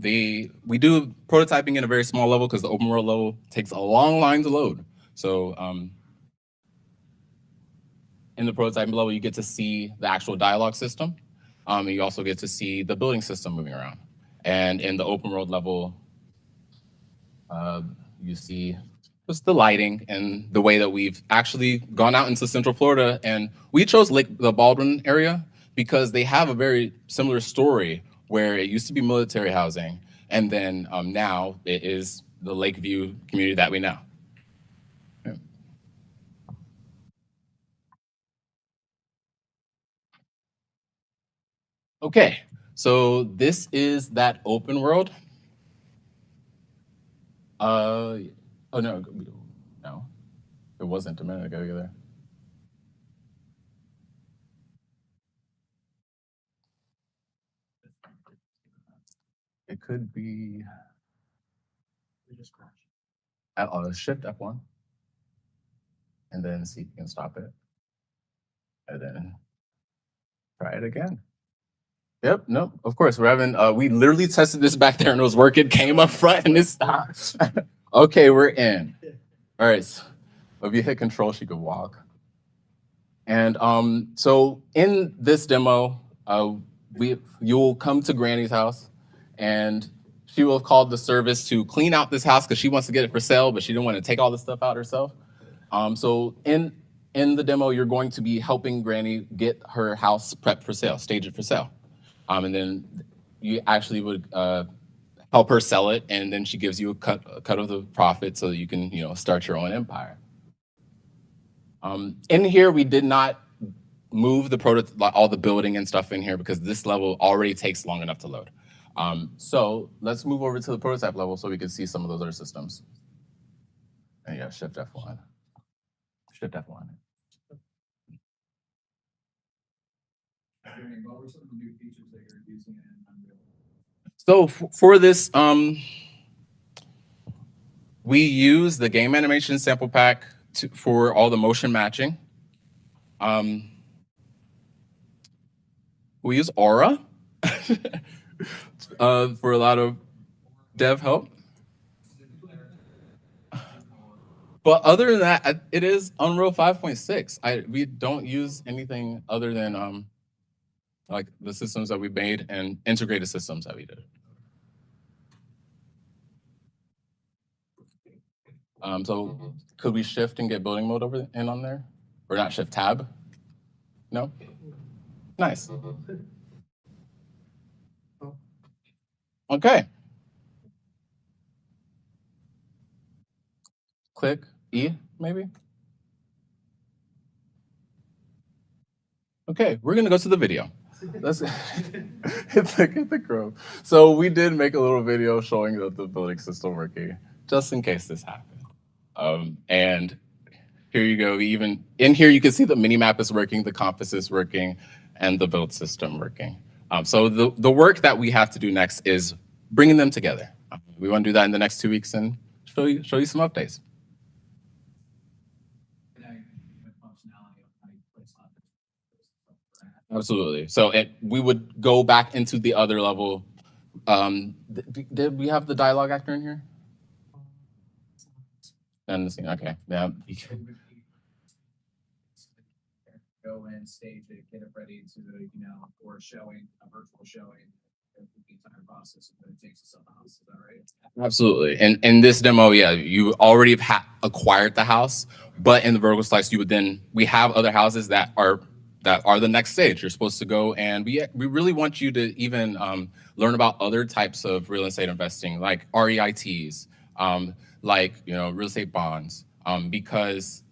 We do prototyping in a very small level because the open world level takes a long line to load. So in the prototyping level, you get to see the actual dialogue system. And you also get to see the building system moving around. And in the open world level, you see just the lighting and the way that we've actually gone out into Central Florida. And we chose the Baldwin area because they have a very similar story where it used to be military housing. And then now it is the Lakeview community that we know. Yeah. Okay, so this is that open world. Oh no, it wasn't a minute ago either. It could be. Shift F1, and then see if you can stop it, and then try it again. Yep, no, of course, we're having, we literally tested this back there and it was working, came up front and it stopped. Okay, we're in. All right, so if you hit control, she could walk. And so in this demo, you will come to Granny's house and she will have called the service to clean out this house because she wants to get it for sale, but she didn't want to take all this stuff out herself. So in the demo, you're going to be helping Granny get her house prepped for sale, stage it for sale. And then you actually would help her sell it, and then she gives you a cut of the profit so that you can, start your own empire. In here, we did not move all the building and stuff in here because this level already takes long enough to load. So let's move over to the prototype level so we can see some of those other systems. And yeah, Shift F1. Shift F1. What were some of the new features that you're using in Unreal? So for this, we use the game animation sample pack for all the motion matching. We use Aura for a lot of dev help. But other than that, it is Unreal 5.6. We don't use anything other than like the systems that we made and integrated systems that we did. So could we shift and get building mode over in on there? Or not shift, tab? No? Nice. Okay. Click E, maybe? Okay, we're gonna go to the video. Let's hit the Chrome. So we did make a little video showing the building system working, just in case this happened. And here you go. Even in here, you can see the mini map is working, the compass is working, and the build system working. So the work that we have to do next is bringing them together. We want to do that in the next 2 weeks and show you some updates. Absolutely. So we would go back into the other level. Did we have the dialogue actor in here? And the scene. Okay. Yeah. Go and stage it, get it ready to, for a showing, a virtual showing, the entire process that it takes to sell the house. Is that right? Absolutely. And in this demo, yeah, you already have acquired the house, but in the vertical slice, we have other houses that are the next stage. You're supposed to go, and we really want you to even learn about other types of real estate investing, like REITs, like real estate bonds, because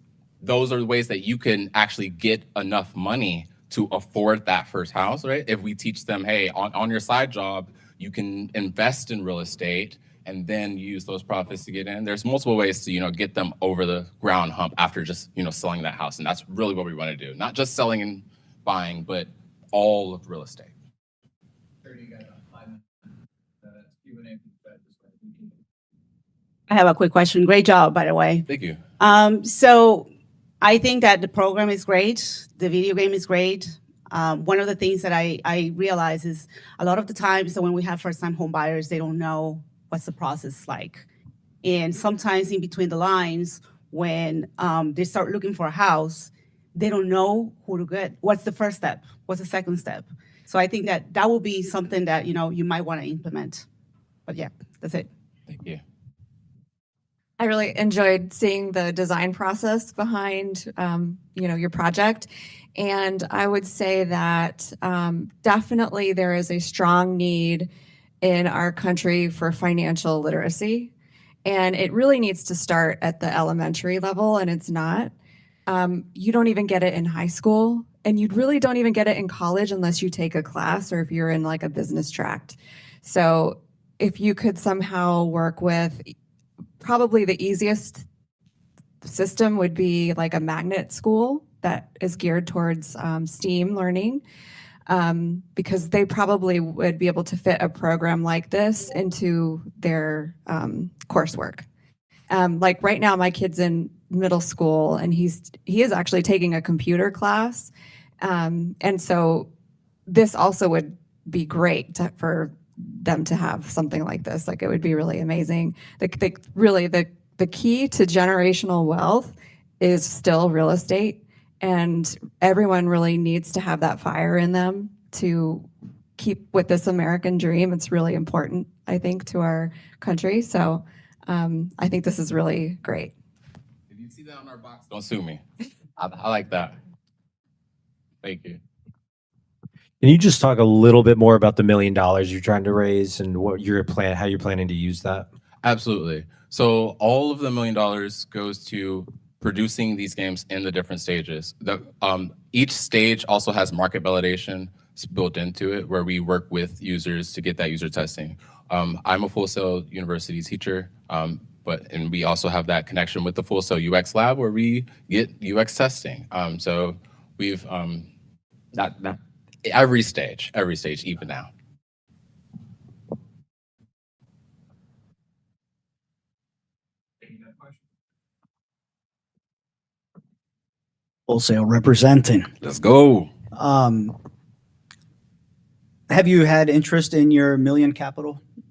those are the ways that you can actually get enough money to afford that first house, right? If we teach them, hey, on your side job, you can invest in real estate and then use those profits to get in. There's multiple ways to, get them over the ground hump after just, selling that house. And that's really what we want to do. Not just selling and buying, but all of real estate. I have a quick question. Great job, by the way. Thank you. So I think that the program is great. The video game is great. One of the things that I realize is a lot of the times that when we have first-time home buyers, they don't know what's the process like. And sometimes in between the lines, when they start looking for a house, they don't know who to get. What's the first step? What's the second step? So I think that that will be something that, you know, you might want to implement. But yeah, that's it. Thank you. I really enjoyed seeing the design process behind, your project. And I would say that definitely there is a strong need in our country for financial literacy. And it really needs to start at the elementary level, and it's not. You don't even get it in high school, and you really don't even get it in college unless you take a class or if you're in like a business tract. So if you could somehow work with, probably the easiest system would be like a magnet school that is geared towards STEAM learning, because they probably would be able to fit a program like this into their coursework. Like right now, my kid's in middle school, and he is actually taking a computer class, and so this also would be great for them to have something like this. Like it would be really amazing. The key to generational wealth is still real estate, and everyone really needs to have that fire in them to keep with this American dream. It's really important, I think, to our country. So I think this is really great. If you see that on our box, don't sue me. I like that. Thank you. Can you just talk a little bit more about the $1 million you're trying to raise and how you're planning to use that? Absolutely. So all of the $1 million goes to producing these games in the different stages. Each stage also has market validation built into it, where we work with users to get that user testing. I'm a Full Sail University teacher, and we also have that connection with the Full Sail UX lab where we get UX testing. So we've that every stage, even now. Wholesale representing. Let's go. Have you had interest in your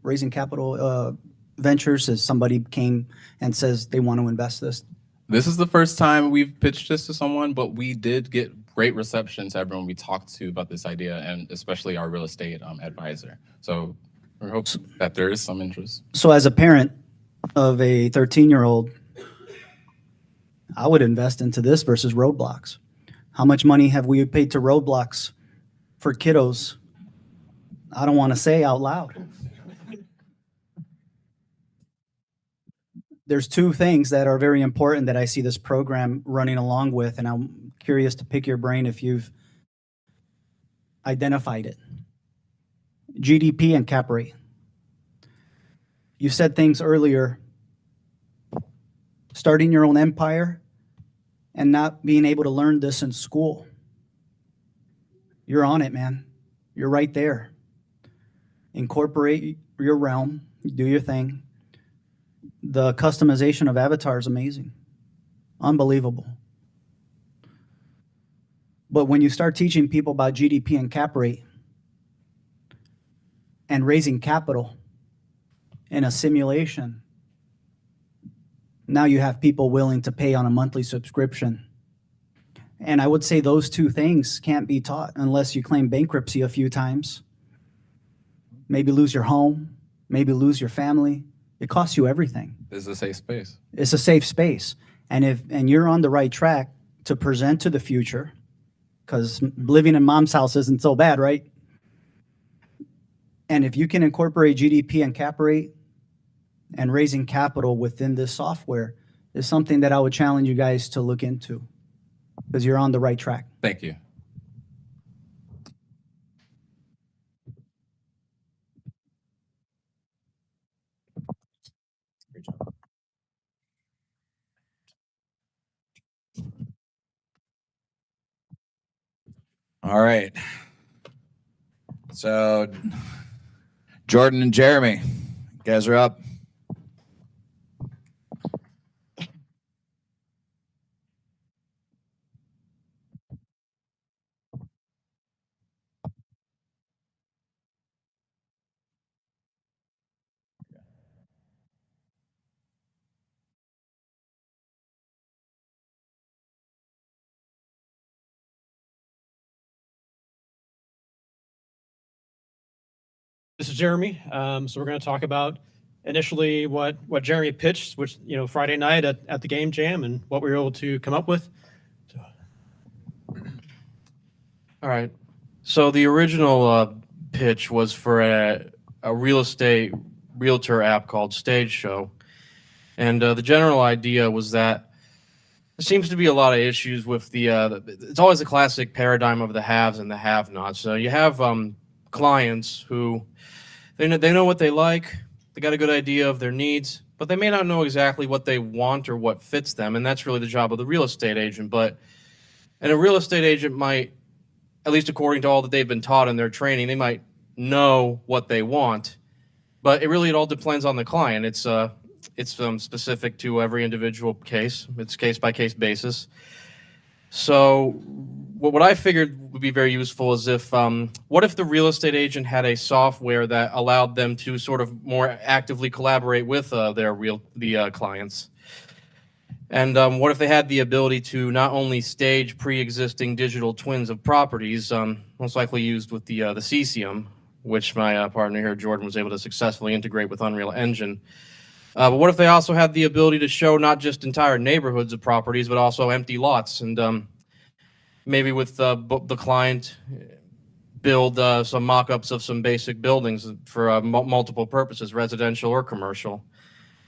raising capital ventures as somebody came and says they want to invest this? This is the first time we've pitched this to someone, but we did get great reception to everyone we talked to about this idea, and especially our real estate advisor. So we hope that there is some interest. So as a parent of a 13-year-old, I would invest into this versus Roblox. How much money have we paid to Roblox for kiddos? I don't want to say out loud. There's two things that are very important that I see this program running along with, and I'm curious to pick your brain if you've identified it. GDP and cap rate. You said things earlier, starting your own empire and not being able to learn this in school. You're on it, man. You're right there. Incorporate your realm, do your thing. The customization of Avatar is amazing. Unbelievable. But when you start teaching people about GDP and cap rate and raising capital in a simulation, now you have people willing to pay on a monthly subscription. And I would say those two things can't be taught unless you claim bankruptcy a few times. Maybe lose your home, maybe lose your family. It costs you everything. This is a safe space. It's a safe space. And you're on the right track to present to the future, because living in mom's house isn't so bad, right? And if you can incorporate GDP and cap rate and raising capital within this software, is something that I would challenge you guys to look into, because you're on the right track. Thank you. Great job. All right. So, Jordan and Jeremy, you guys are up. This is Jeremy. So we're going to talk about initially what Jeremy pitched, which Friday night at the Game Jam, and what we were able to come up with. All right. So the original pitch was for a real estate realtor app called Stage Show, and the general idea was that there seems to be a lot of issues with it's always a classic paradigm of the haves and the have-nots. So you have clients who they know what they like, they got a good idea of their needs, but they may not know exactly what they want or what fits them, and that's really the job of the real estate agent. And a real estate agent might, at least according to all that they've been taught in their training, they might know what they want, but it all depends on the client. It's specific to every individual case. It's case by case basis. So what I figured would be very useful is what if the real estate agent had a software that allowed them to sort of more actively collaborate with the clients? And what if they had the ability to not only stage pre-existing digital twins of properties, most likely used with the CCM, which my partner here, Jordan, was able to successfully integrate with Unreal Engine. But what if they also had the ability to show not just entire neighborhoods of properties, but also empty lots, and maybe with the client build some mock-ups of some basic buildings for multiple purposes, residential or commercial.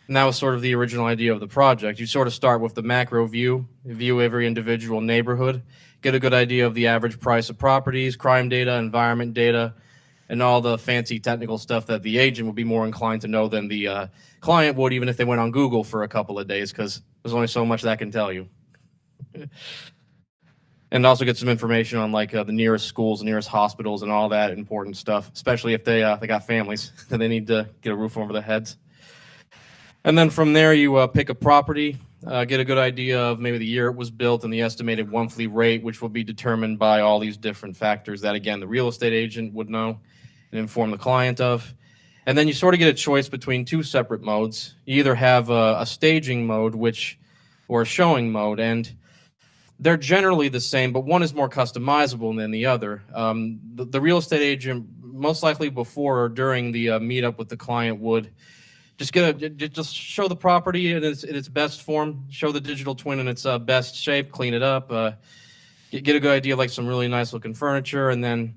And that was sort of the original idea of the project. You sort of start with the macro view every individual neighborhood, get a good idea of the average price of properties, crime data, environment data, and all the fancy technical stuff that the agent would be more inclined to know than the client would, even if they went on Google for a couple of days, because there's only so much that can tell you. And also get some information on the nearest schools, the nearest hospitals, and all that important stuff, especially if they got families and they need to get a roof over their heads. And then from there, you pick a property, get a good idea of maybe the year it was built and the estimated monthly rate, which will be determined by all these different factors that, again, the real estate agent would know and inform the client of. And then you sort of get a choice between two separate modes. You either have a staging mode or a showing mode, and they're generally the same, but one is more customizable than the other. The real estate agent, most likely before or during the meetup with the client, would just show the property in its best form, show the digital twin in its best shape, clean it up, get a good idea of some really nice looking furniture, and then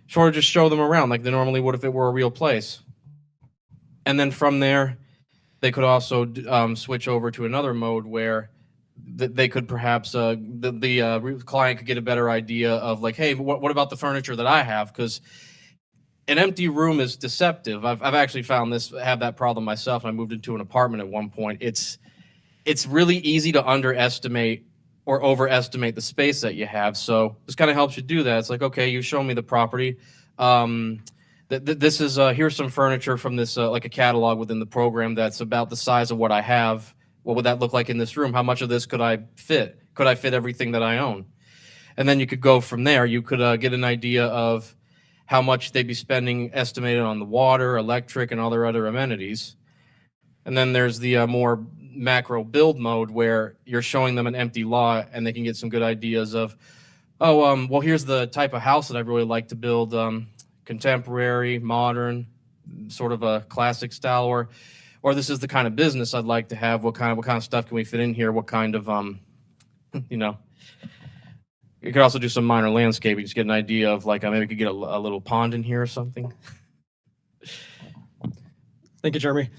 sort of just show them around like they normally would if it were a real place. And then from there, they could also switch over to another mode where they could perhaps the client could get a better idea of hey, what about the furniture that I have? Because an empty room is deceptive. I've actually found have that problem myself. I moved into an apartment at one point. It's really easy to underestimate or overestimate the space that you have. So this kind of helps you do that. It's okay, you show me the property. This is here's some furniture from this a catalog within the program that's about the size of what I have. What would that look like in this room? How much of this could I fit? Could I fit everything that I own? And then you could go from there. You could get an idea of how much they'd be spending estimated on the water, electric, and all their other amenities. And then there's the more macro build mode where you're showing them an empty lot and they can get some good ideas of, well, here's the type of house that I'd really like to build, contemporary, modern, sort of a classic style, or this is the kind of business I'd like to have. What kind of stuff can we fit in here? What kind of, you could also do some minor landscaping, just get an idea of maybe we could get a little pond in here or something. Thank you, Jeremy.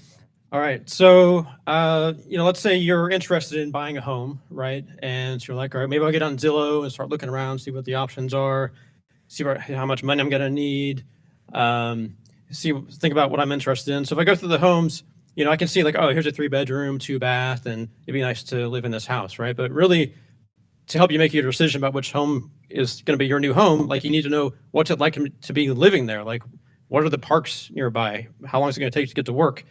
All right, so let's say you're interested in buying a home, right? And so you're all right, maybe I'll get on Zillow and start looking around, see what the options are, see how much money I'm gonna need, think about what I'm interested in. So if I go through the homes, I can see oh, here's a 3-bedroom, 2-bath, and it'd be nice to live in this house, right? But really, to help you make your decision about which home is going to be your new home, you need to know what's it like to be living there. What are the parks nearby? How long is it going to take to get to work?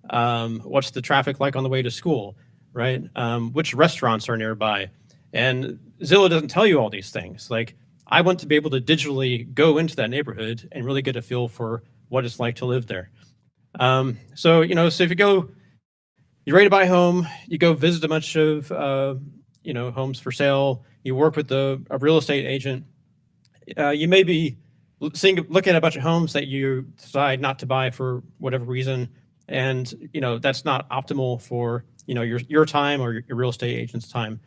What's the traffic like on the way to school, right? Which restaurants are nearby? And Zillow doesn't tell you all these things. I want to be able to digitally go into that neighborhood and really get a feel for what it's like to live there. So if you're ready to buy a home, you go visit a bunch of homes for sale. You work with a real estate agent. You may be looking at a bunch of homes that you decide not to buy for whatever reason, and that's not optimal for your time or your real estate agent's time.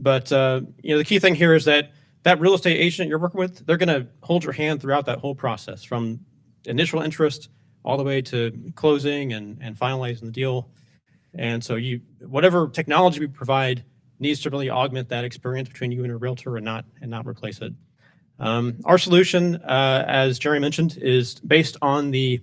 But the key thing here is that real estate agent you're working with, they're going to hold your hand throughout that whole process, from initial interest all the way to closing and finalizing the deal. And so whatever technology we provide needs to really augment that experience between you and a realtor, and not replace it. Our solution, as Jerry mentioned, is based on the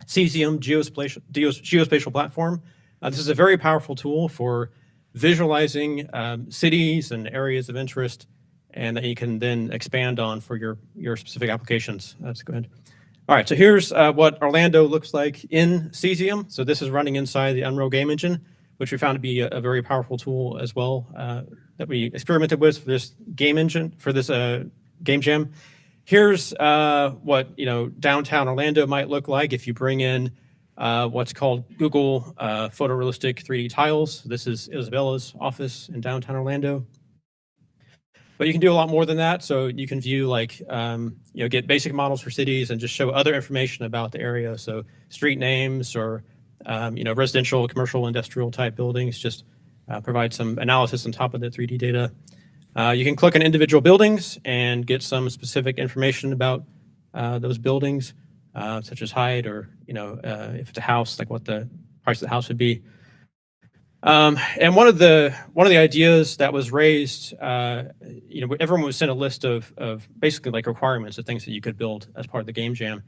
Cesium geospatial platform. This is a very powerful tool for visualizing cities and areas of interest, and that you can then expand on for your specific applications. That's good. All right, so here's what Orlando looks like in Cesium. So this is running inside the Unreal Game Engine, which we found to be a very powerful tool as well, that we experimented with for this game engine, for this game jam. Here's what downtown Orlando might look like if you bring in what's called Google photorealistic 3D tiles. This is Isabella's office in downtown Orlando. But you can do a lot more than that. So you can view get basic models for cities and just show other information about the area. So street names or residential, commercial, industrial type buildings. Just provide some analysis on top of the 3D data. You can click on individual buildings and get some specific information about those buildings, such as height, or if it's a house, like what the price of the house would be. And one of the ideas that was raised, everyone was sent a list of basically like requirements of things that you could build as part of the game jam.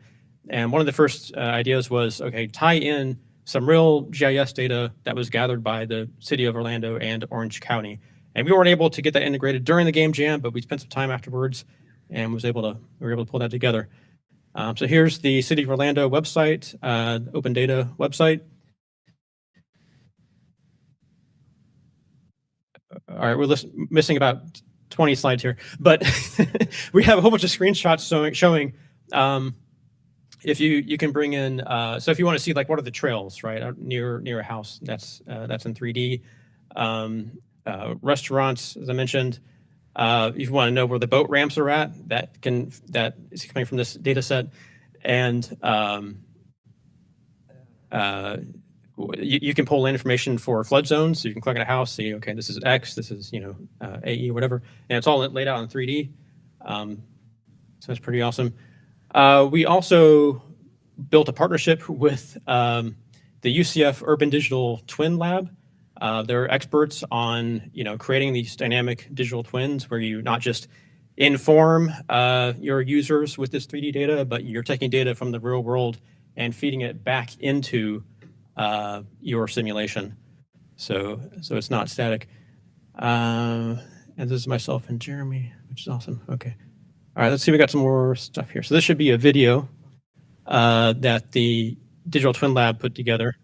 And one of the first ideas was, okay, tie in some real GIS data that was gathered by the city of Orlando and Orange County. And we weren't able to get that integrated during the game jam, but we spent some time afterwards and we were able to pull that together. So here's the City of Orlando website, open data website. All right, we're missing about 20 slides here, but we have a whole bunch of screenshots showing if you can bring in, so if you want to see like what are the trails, right, out near a house, that's in 3D. Restaurants, as I mentioned, if you want to know where the boat ramps are at, that is coming from this data set. And you can pull in information for flood zones. So you can click on a house, see, okay, this is X, this is AE, whatever, and it's all laid out in 3D. So that's pretty awesome. We also built a partnership with the UCF Urban Digital Twin Lab. They're experts on creating these dynamic digital twins where you not just inform your users with this 3D data, but you're taking data from the real world and feeding it back into your simulation. So it's not static. And this is myself and Jeremy, which is awesome. Okay. All right, let's see. We got some more stuff here. So this should be a video that the Digital Twin Lab put together.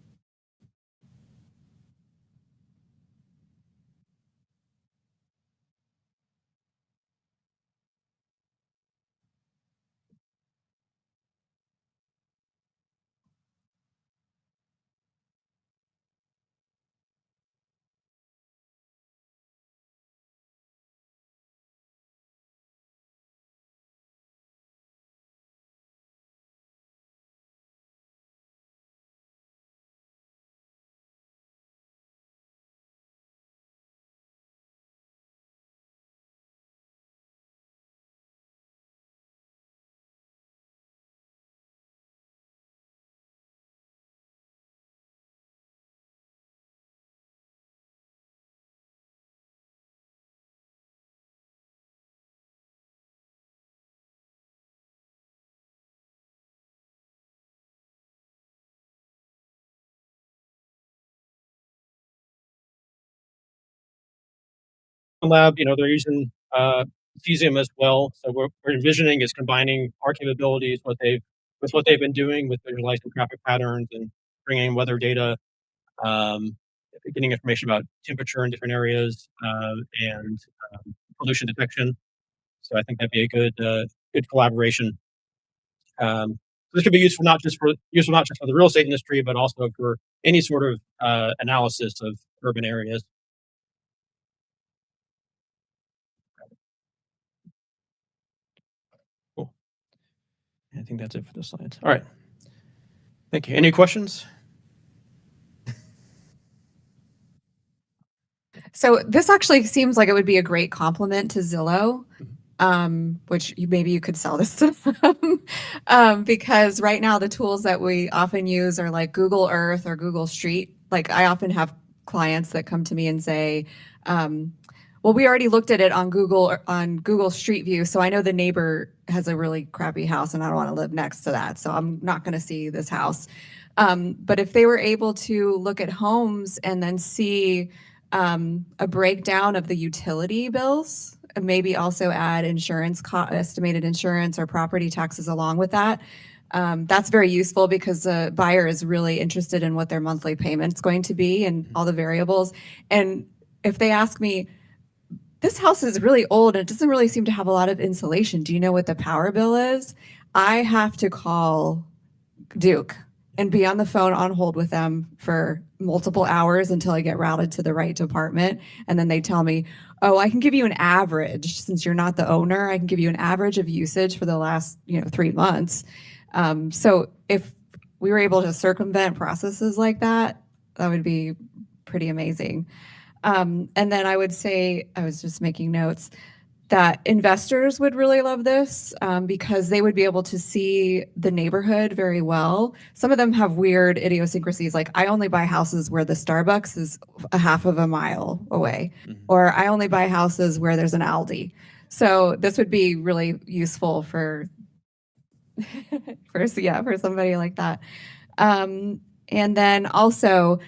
Lab, they're using cesium as well. So we're envisioning is combining our capabilities, with what they've been doing with visualizing traffic patterns and bringing in weather data, getting information about temperature in different areas, and pollution detection. So I think that'd be a good collaboration. This could be useful not just for the real estate industry, but also for any sort of analysis of urban areas. Cool. I think that's it for the slides. All right. Thank you. Any questions? So this actually seems like it would be a great complement to Zillow, which maybe you could sell this to them. Because right now the tools that we often use are like Google Earth or Google Street. Like I often have clients that come to me and say, well, we already looked at it on Google Street View, so I know the neighbor has a really crappy house and I don't want to live next to that, so I'm not going to see this house. But if they were able to look at homes and then see a breakdown of the utility bills, and maybe also add estimated insurance or property taxes along with that. That's very useful because the buyer is really interested in what their monthly payment's going to be and all the variables. And if they ask me, this house is really old and it doesn't really seem to have a lot of insulation, do you know what the power bill is? I have to call Duke and be on the phone on hold with them for multiple hours until I get routed to the right department. And then they tell me, oh, I can give you an average. Since you're not the owner, I can give you an average of usage for the last 3 months. So if we were able to circumvent processes like that, that would be pretty amazing. And then I would say, I was just making notes, that investors would really love this because they would be able to see the neighborhood very well. Some of them have weird idiosyncrasies, like I only buy houses where the Starbucks is a half of a mile away, or I only buy houses where there's an Aldi. So this would be really useful for for somebody like that. And then also,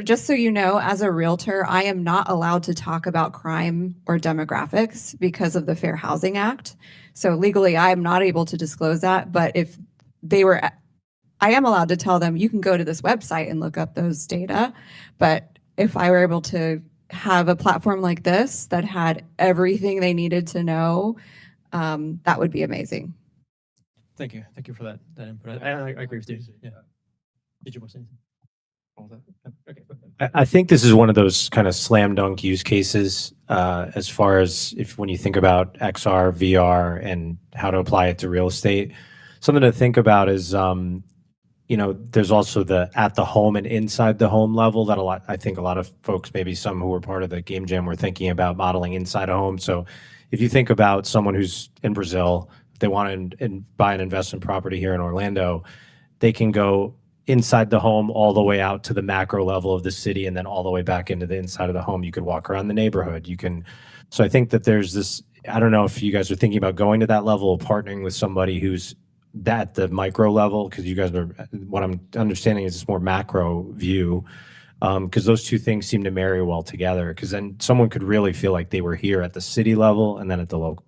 just so you know, as a realtor, I am not allowed to talk about crime or demographics because of the Fair Housing Act. So legally, I am not able to disclose that. But if they were, I am allowed to tell them, you can go to this website and look up those data. But if I were able to have a platform like this that had everything they needed to know, that would be amazing. Thank you. Thank you for that input. I agree with you. Yeah. Did you want to say anything? Okay. I think this is one of those kind of slam dunk use cases as far as when you think about XR, VR, and how to apply it to real estate. Something to think about is, there's also the at the home and inside the home level that I think a lot of folks, maybe some who were part of the game jam, were thinking about modeling inside a home. So if you think about someone who's in Brazil, they want to buy an investment property here in Orlando, they can go inside the home all the way out to the macro level of the city and then all the way back into the inside of the home. You could walk around the neighborhood. So I think that there's this, I don't know if you guys are thinking about going to that level, partnering with somebody who's at the micro level, because you guys are, what I'm understanding is this more macro view, because those two things seem to marry well together, because then someone could really feel like they were here at the city level and then at the local.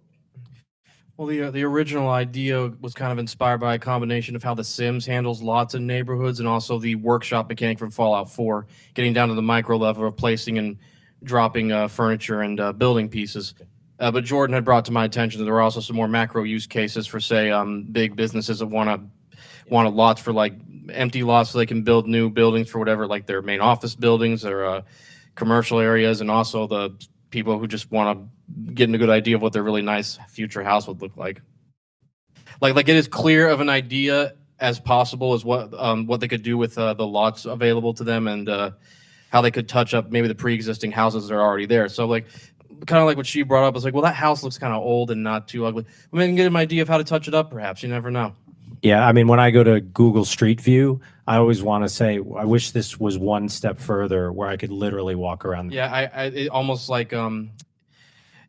Well, the original idea was kind of inspired by a combination of how The Sims handles lots of neighborhoods and also the workshop mechanic from Fallout 4, getting down to the micro level of placing and dropping furniture and building pieces. But Jordan had brought to my attention that there were also some more macro use cases for, say, big businesses that want lots for like empty lots so they can build new buildings for whatever, like their main office buildings or commercial areas, and also the people who just want to get a good idea of what their really nice future house would look like. Like it is clear of an idea as possible as what they could do with the lots available to them, and how they could touch up maybe the pre-existing houses that are already there. So like, kind of like what she brought up, is like, well, that house looks kind of old and not too ugly. I mean, get an idea of how to touch it up, perhaps. You never know. Yeah, I mean, when I go to Google Street View, I always want to say, I wish this was one step further where I could literally walk around. Yeah, it almost like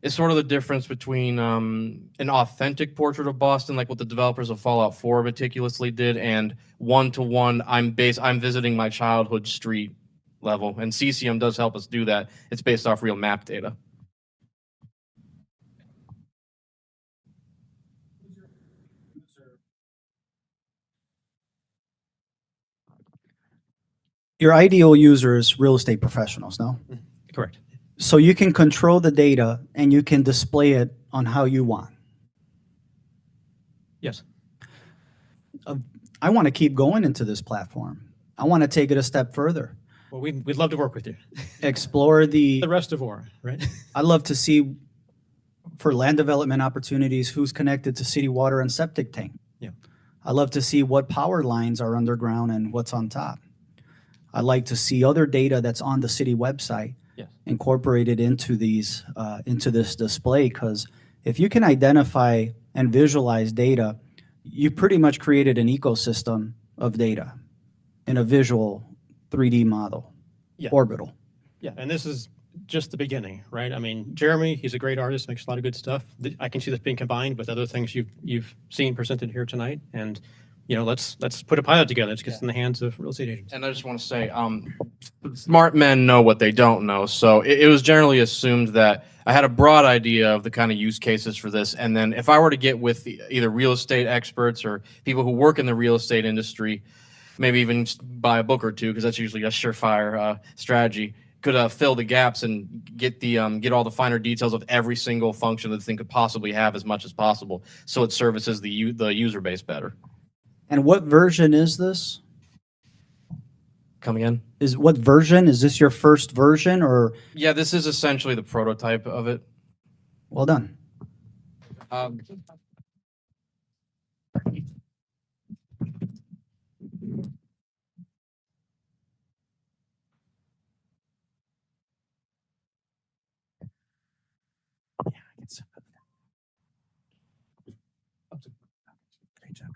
it's sort of the difference between an authentic portrait of Boston, like what the developers of Fallout 4 meticulously did, and one-to-one, I'm visiting my childhood street level. And CCM does help us do that. It's based off real map data. Your ideal user is real estate professionals, no? Correct. So you can control the data and you can display it on how you want. Yes. I want to keep going into this platform. I want to take it a step further. Well, we'd love to work with you. Explore the rest of Aura, right? I'd love to see, for land development opportunities, who's connected to city water and septic tank Yeah. I love to see what power lines are underground and what's on top. I like to see other data that's on the city website Yes. incorporated into into this display, because if you can identify and visualize data, you pretty much created an ecosystem of data in a visual 3D model, Yeah. orbital. Yeah, and this is just the beginning, right? I mean, Jeremy, he's a great artist, makes a lot of good stuff. I can see this being combined with other things you've seen presented here tonight, and let's put a pilot together. Let's get this in the hands of real estate agents. And I just want to say, smart men know what they don't know. So it was generally assumed that I had a broad idea of the kind of use cases for this, and then if I were to get with either real estate experts or people who work in the real estate industry, maybe even just buy a book or two, because that's usually a surefire strategy, could fill the gaps and get get all the finer details of every single function that the thing could possibly have as much as possible, so it services the user base better. And what version is this? Come again? What version? Is this your first version, or? Yeah, this is essentially the prototype of it. Well done. Great job.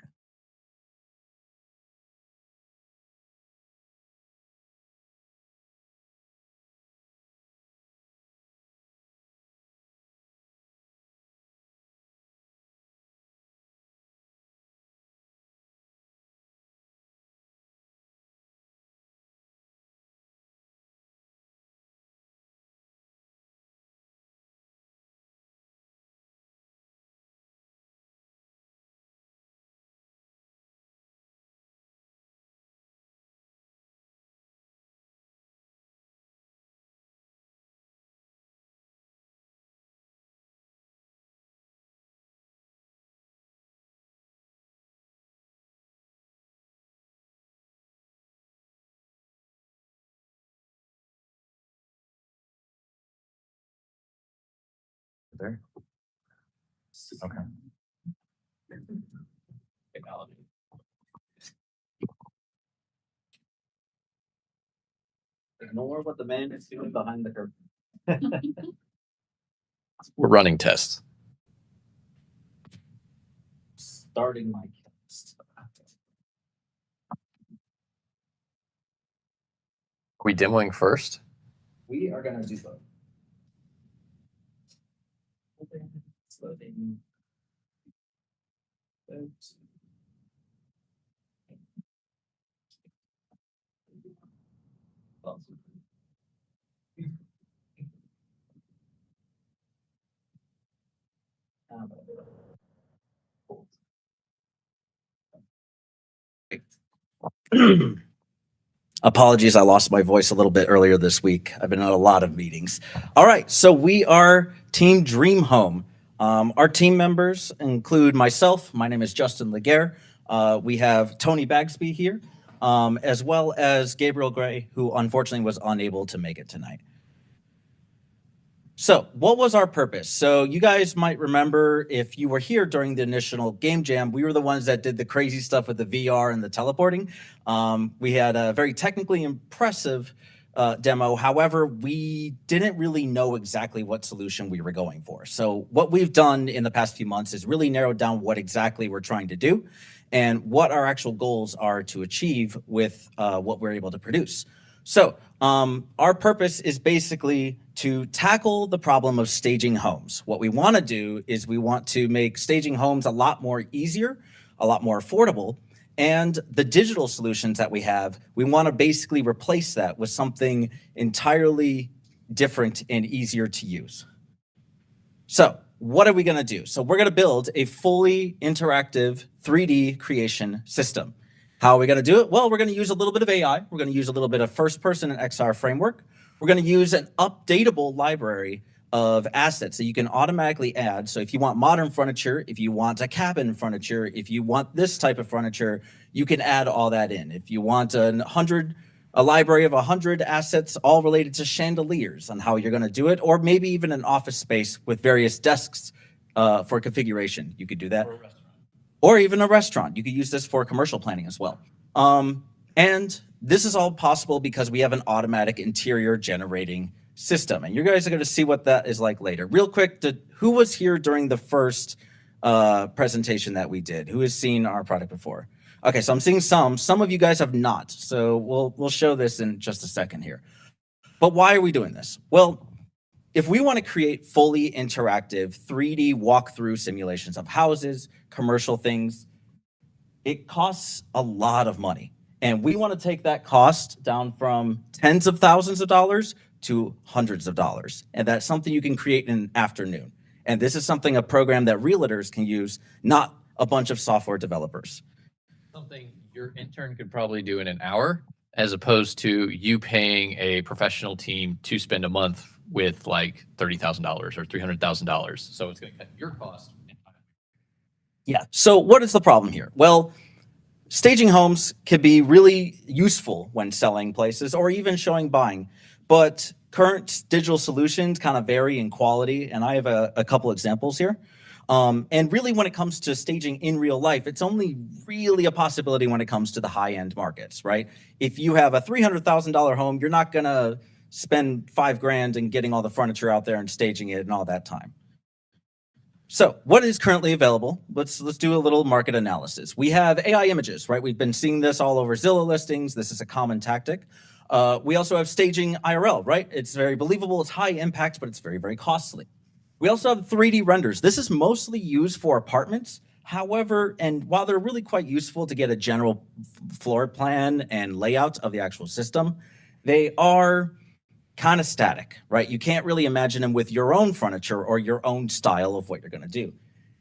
There. Okay. Ignore what the man is doing behind the curtain. We're running tests. Starting my cast. Are we demoing first? We are going to do both. Loading. Oops. Apologies, I lost my voice a little bit earlier this week. I've been at a lot of meetings. All right, so we are Team Dream Home. Our team members include myself. My name is Justin Laguerre. We have Tony Bagsby here, as well as Gabriel Gray, who unfortunately was unable to make it tonight. So what was our purpose? So you guys might remember, if you were here during the initial game jam, we were the ones that did the crazy stuff with the VR and the teleporting. We had a very technically impressive demo. However, we didn't really know exactly what solution we were going for. So what we've done in the past few months is really narrowed down what exactly we're trying to do and what our actual goals are to achieve with what we're able to produce. So our purpose is basically to tackle the problem of staging homes. What we want to do is we want to make staging homes a lot more easier, a lot more affordable, and the digital solutions that we have, we want to basically replace that with something entirely different and easier to use. So what are we going to do? So we're going to build a fully interactive 3D creation system. How are we going to do it? Well, we're going to use a little bit of AI. We're going to use a little bit of first person and XR framework. We're going to use an updatable library of assets that you can automatically add. So if you want modern furniture, if you want a cabin furniture, if you want this type of furniture, you can add all that in. If you want a library of 100 assets all related to chandeliers and how you're going to do it, or maybe even an office space with various desks for configuration, you could do that. or even a restaurant. You could use this for commercial planning as well. And this is all possible because we have an automatic interior generating system. And you guys are going to see what that is like later. Real quick, who was here during the first presentation that we did? Who has seen our product before? Okay, so I'm seeing some. Some of you guys have not. So we'll show this in just a second here. But why are we doing this? Well, if we want to create fully interactive 3D walkthrough simulations of houses, commercial things, it costs a lot of money. And we want to take that cost down from tens of thousands of dollars to hundreds of dollars. And that's something you can create in an afternoon. And this is something, a program that realtors can use, not a bunch of software developers. Something your intern could probably do in an hour, as opposed to you paying a professional team to spend a month with like $30,000 or $300,000. So it's going to cut your cost. Yeah. So what is the problem here? Well, staging homes can be really useful when selling places or even showing buying, but current digital solutions kind of vary in quality. And I have a couple examples here. And really, when it comes to staging in real life, it's only really a possibility when it comes to the high-end markets, right? If you have a $300,000 home, you're not going to spend $5,000 and getting all the furniture out there and staging it and all that time. So what is currently available? Let's do a little market analysis. We have AI images, right? We've been seeing this all over Zillow listings. This is a common tactic. We also have staging IRL, right? It's very believable, it's high impact, but it's very, very costly. We also have 3D renders. This is mostly used for apartments. However, and while they're really quite useful to get a general floor plan and layout of the actual system, they are kind of static, right? You can't really imagine them with your own furniture or your own style of what you're going to do.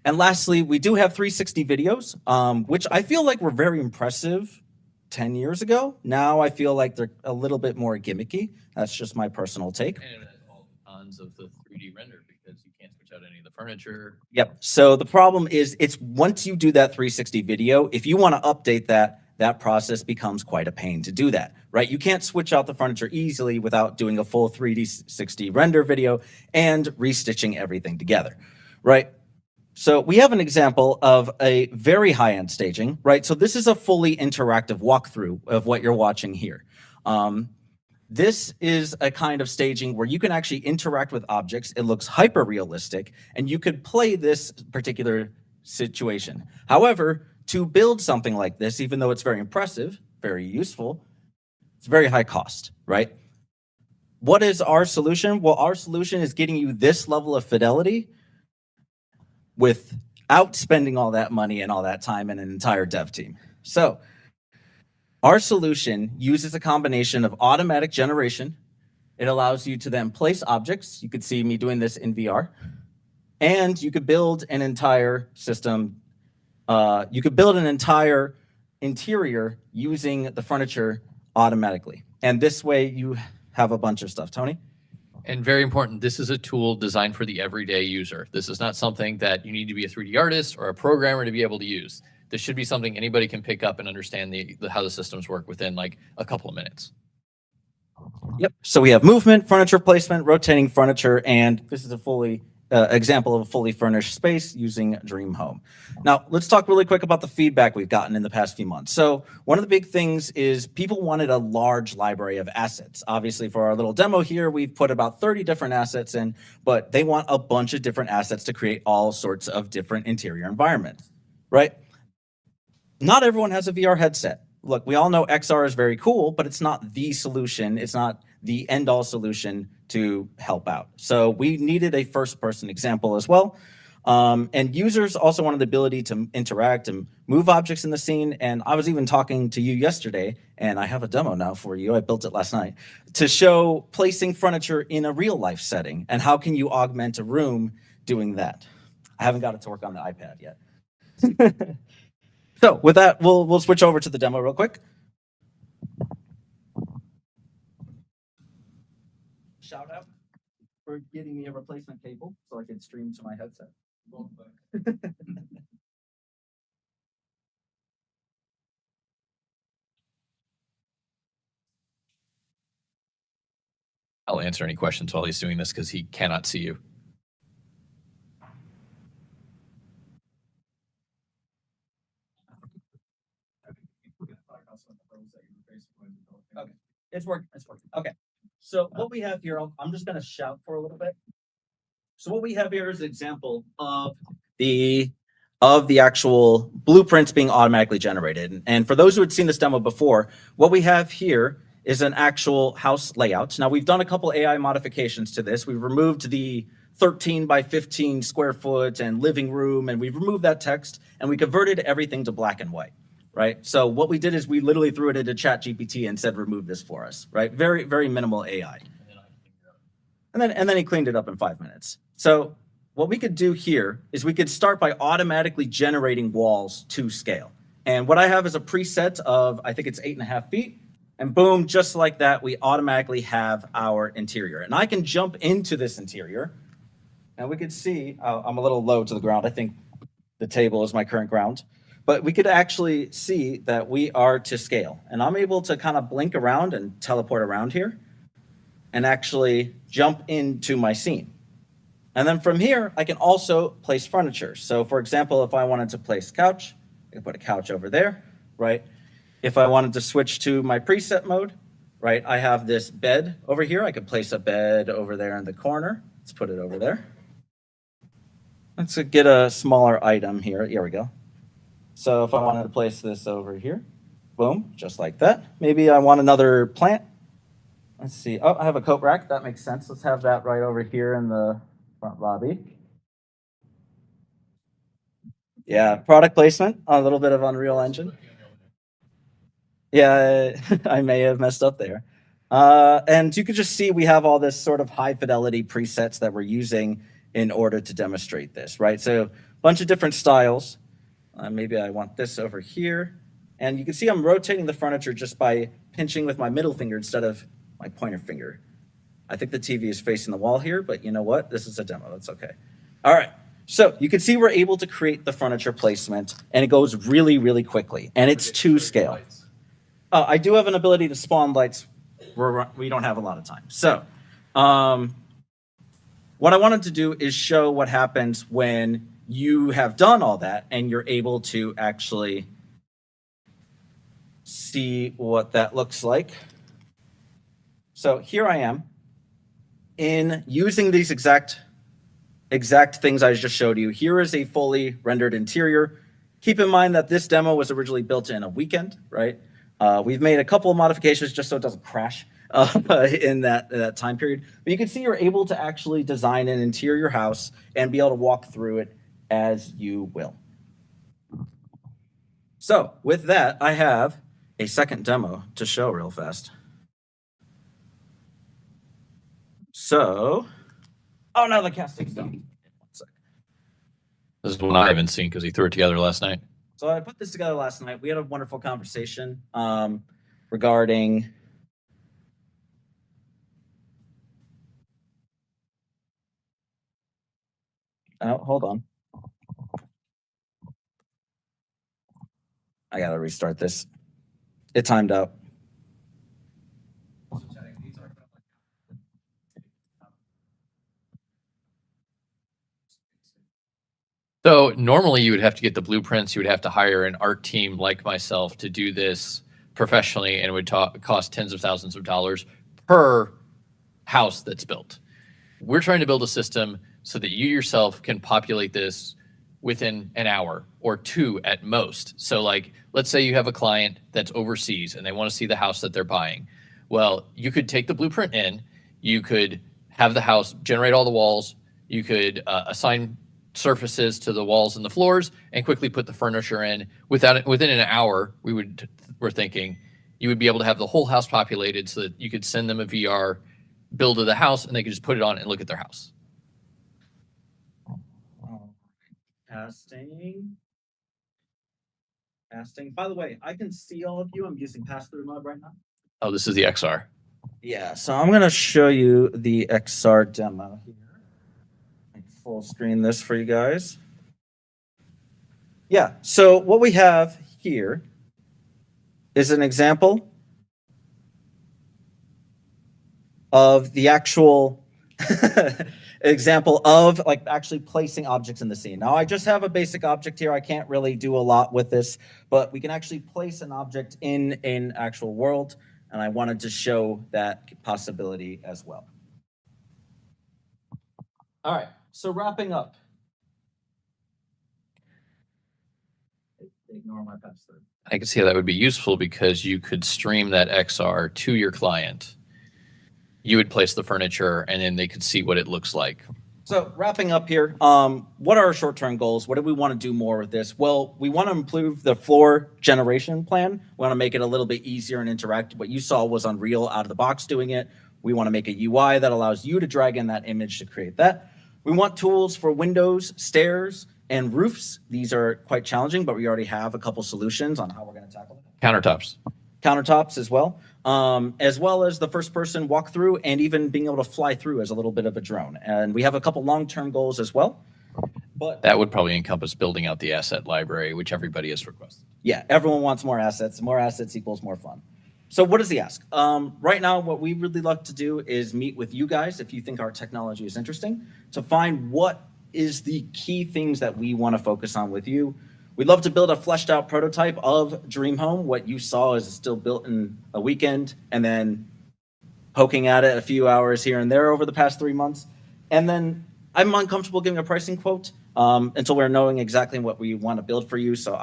And lastly, we do have 360 videos, which I feel like were very impressive 10 years ago. Now I feel like they're a little bit more gimmicky. That's just my personal take. And it has all the cons of the 3D render because you can't switch out any of the furniture. Yep. So the problem is, it's once you do that 360 video, if you want to update that process becomes quite a pain to do that, right? You can't switch out the furniture easily without doing a full 360 render video and restitching everything together, right? So we have an example of a very high-end staging, right? So this is a fully interactive walkthrough of what you're watching here. This is a kind of staging where you can actually interact with objects. It looks hyper realistic, and you could play this particular situation. However, to build something like this, even though it's very impressive, very useful, it's very high cost, right? What is our solution? Well, our solution is getting you this level of fidelity without spending all that money and all that time and an entire dev team. So our solution uses a combination of automatic generation. It allows you to then place objects. You could see me doing this in VR. And you could build an entire system. You could build an entire interior using the furniture automatically. And this way you have a bunch of stuff. Tony? And very important, this is a tool designed for the everyday user. This is not something that you need to be a 3D artist or a programmer to be able to use. This should be something anybody can pick up and understand how the systems work within like a couple of minutes. Yep. So we have movement, furniture placement, rotating furniture, and this is a fully example of a fully furnished space using Dream Home. Now, let's talk really quick about the feedback we've gotten in the past few months. So one of the big things is people wanted a large library of assets. Obviously, for our little demo here, we've put about 30 different assets in, but they want a bunch of different assets to create all sorts of different interior environments, right? Not everyone has a VR headset. Look, we all know XR is very cool, but it's not the solution. It's not the end-all solution to help out. So we needed a first-person example as well. And users also wanted the ability to interact and move objects in the scene. And I was even talking to you yesterday, and I have a demo now for you. I built it last night to show placing furniture in a real-life setting and how can you augment a room doing that. I haven't got it to work on the iPad yet. So with that, we'll switch over to the demo real quick. Shout out for getting me a replacement cable so I could stream to my headset. I'll answer any questions while he's doing this because he cannot see you. Okay, it's working. It's working. Okay, so what we have here, I'm just going to shout for a little bit. So what we have here is an example of the actual blueprints being automatically generated. And for those who had seen this demo before, what we have here is an actual house layout. Now we've done a couple AI modifications to this. We've removed the 13 by 15 square foot and living room, and we've removed that text and we converted everything to black and white, right? So what we did is we literally threw it into ChatGPT and said, remove this for us, right? Very, very minimal AI. And then he cleaned it up in 5 minutes. So what we could do here is we could start by automatically generating walls to scale. And what I have is a preset of, I think it's 8.5 feet. And boom, just like that, we automatically have our interior. And I can jump into this interior. And we could see, I'm a little low to the ground. I think the table is my current ground. But we could actually see that we are to scale. And I'm able to kind of blink around and teleport around here and actually jump into my scene. And then from here, I can also place furniture. So for example, if I wanted to place couch, I can put a couch over there, right? If I wanted to switch to my preset mode, right? I have this bed over here. I could place a bed over there in the corner. Let's put it over there. Let's get a smaller item here. Here we go. So if I wanted to place this over here, boom, just like that. Maybe I want another plant. Let's see. Oh, I have a coat rack. That makes sense. Let's have that right over here in the front lobby. Yeah, product placement, a little bit of Unreal Engine. Yeah, I may have messed up there. And you can just see we have all this sort of high fidelity presets that we're using in order to demonstrate this, right? So a bunch of different styles. Maybe I want this over here. And you can see I'm rotating the furniture just by pinching with my middle finger instead of my pointer finger. I think the TV is facing the wall here, but you know what? This is a demo. That's okay. All right. So you can see we're able to create the furniture placement, and it goes really, really quickly. And it's to scale. I do have an ability to spawn lights. We don't have a lot of time. So what I wanted to do is show what happens when you have done all that and you're able to actually see what that looks like. So here I am in using these exact things I just showed you. Here is a fully rendered interior. Keep in mind that this demo was originally built in a weekend, right? We've made a couple of modifications just so it doesn't crash in that time period. But you can see you're able to actually design an interior house and be able to walk through it as you will. So with that, I have a second demo to show real fast. So, oh no, the casting's done. 1 second. This is one I haven't seen because he threw it together last night. So I put this together last night. We had a wonderful conversation regarding oh, hold on. I gotta restart this. It timed out. So normally you would have to get the blueprints. You would have to hire an art team like myself to do this professionally, and it would cost tens of thousands of dollars per house that's built. We're trying to build a system so that you yourself can populate this within an hour or 2 at most. So like, let's say you have a client that's overseas and they want to see the house that they're buying. Well, you could take the blueprint in, you could have the house generate all the walls, you could assign surfaces to the walls and the floors and quickly put the furniture in. Within an hour, we're thinking you would be able to have the whole house populated so that you could send them a VR build of the house and they could just put it on and look at their house. Casting. By the way, I can see all of you. I'm using pass-through mode right now. Oh, this is the XR. Yeah, so I'm going to show you the XR demo here. I can full screen this for you guys. Yeah, so what we have here is an example of the actual example of like actually placing objects in the scene. Now I just have a basic object here. I can't really do a lot with this, but we can actually place an object in an actual world. And I wanted to show that possibility as well. All right, so wrapping up. Ignore my pass through. I can see how that would be useful because you could stream that XR to your client. You would place the furniture and then they could see what it looks like. So wrapping up here, what are our short-term goals? What do we want to do more with this? Well, we want to improve the floor generation plan. We want to make it a little bit easier and interactive. What you saw was Unreal out of the box doing it. We want to make a UI that allows you to drag in that image to create that. We want tools for windows, stairs, and roofs. These are quite challenging, but we already have a couple solutions on how we're going to tackle them. Countertops as well as the first person walkthrough and even being able to fly through as a little bit of a drone. And we have a couple long-term goals as well. But that would probably encompass building out the asset library, which everybody has requested. Yeah, everyone wants more assets. More assets equals more fun. So what is the ask? Right now, what we really like to do is meet with you guys, if you think our technology is interesting, to find what is the key things that we want to focus on with you. We'd love to build a fleshed out prototype of Dream Home. What you saw is still built in a weekend and then poking at it a few hours here and there over the past 3 months. And then I'm uncomfortable giving a pricing quote until we're knowing exactly what we want to build for you. So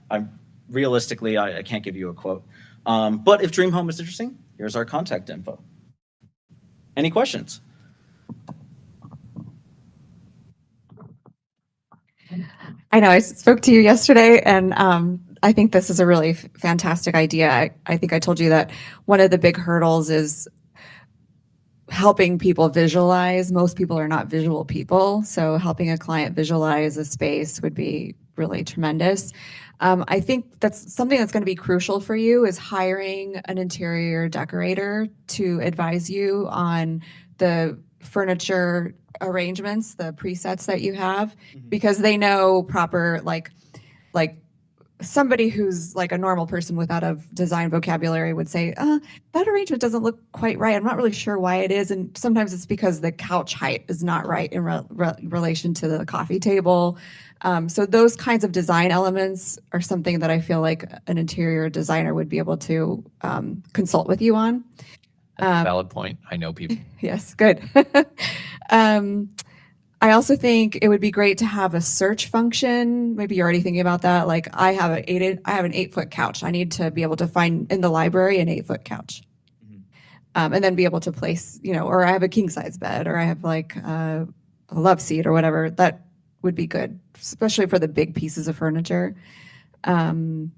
I'm realistically, I can't give you a quote. But if Dream Home is interesting, here's our contact info. Any questions? I know I spoke to you yesterday, and I think this is a really fantastic idea. I think I told you that one of the big hurdles is helping people visualize. Most people are not visual people, so helping a client visualize a space would be really tremendous. I think that's something that's going to be crucial for you is hiring an interior decorator to advise you on the furniture arrangements, the presets that you have, because they know proper, like somebody who's like a normal person without a design vocabulary would say, that arrangement doesn't look quite right. I'm not really sure why it is. And sometimes it's because the couch height is not right in relation to the coffee table. So those kinds of design elements are something that I feel like an interior designer would be able to consult with you on. Valid point. I know people. Yes, good. I also think it would be great to have a search function. Maybe you're already thinking about that. Like I have an 8-foot couch. I need to be able to find in the library an 8-foot couch. And then be able to place, or I have a king size bed, or I have like a love seat or whatever. That would be good, especially for the big pieces of furniture. And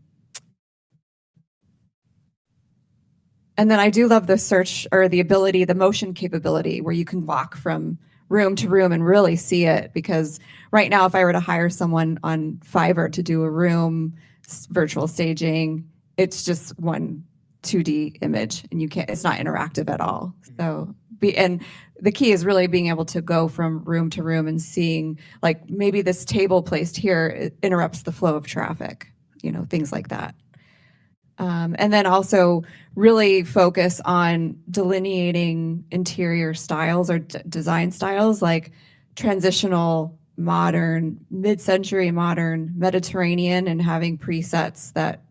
then I do love the search or the ability, the motion capability where you can walk from room to room and really see it. Because right now, if I were to hire someone on Fiverr to do a room virtual staging, it's just one 2D image and it's not interactive at all. So and the key is really being able to go from room to room and seeing like maybe this table placed here interrupts the flow of traffic, things like that. And then also really focus on delineating interior styles or design styles like transitional, modern, mid-century modern, Mediterranean, and having presets that,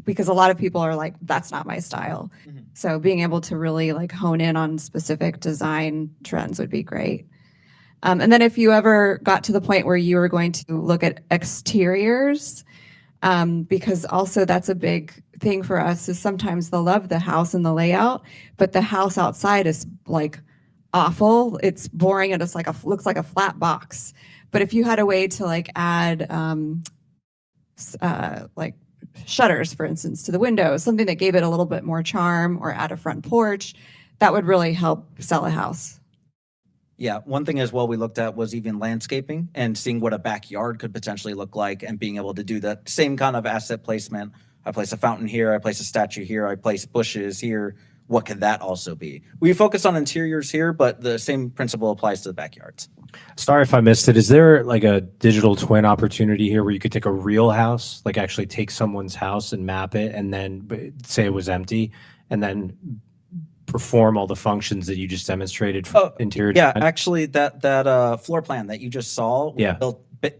because a lot of people are like, that's not my style. So being able to really like hone in on specific design trends would be great. And then if you ever got to the point where you were going to look at exteriors, because also that's a big thing for us is sometimes they'll love the house and the layout, but the house outside is like awful. It's boring and it's like looks like a flat box. But if you had a way to like add like shutters, for instance, to the windows, something that gave it a little bit more charm, or add a front porch, that would really help sell a house. Yeah, one thing as well we looked at was even landscaping and seeing what a backyard could potentially look like and being able to do that same kind of asset placement. I place a fountain here, I place a statue here, I place bushes here. What could that also be? We focus on interiors here, but the same principle applies to the backyards. Sorry if I missed it. Is there like a digital twin opportunity here where you could take a real house, like actually take someone's house and map it and then say it was empty and then perform all the functions that you just demonstrated for interior Yeah, design? actually, that floor plan that you just saw, Yeah.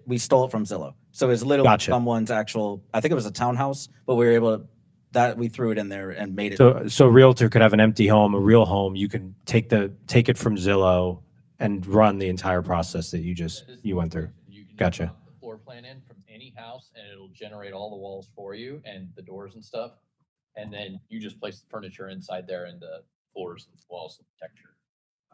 we stole it from Zillow. So it's literally Gotcha. someone's actual. I think it was a townhouse, but we were able to we threw it in there and made it. So realtor could have an empty home, a real home. You can take it from Zillow and run the entire process that you went through. Gotcha. The floor plan in from any house, and it'll generate all the walls for you and the doors and stuff. And then you just place the furniture inside there and the floors and walls and texture.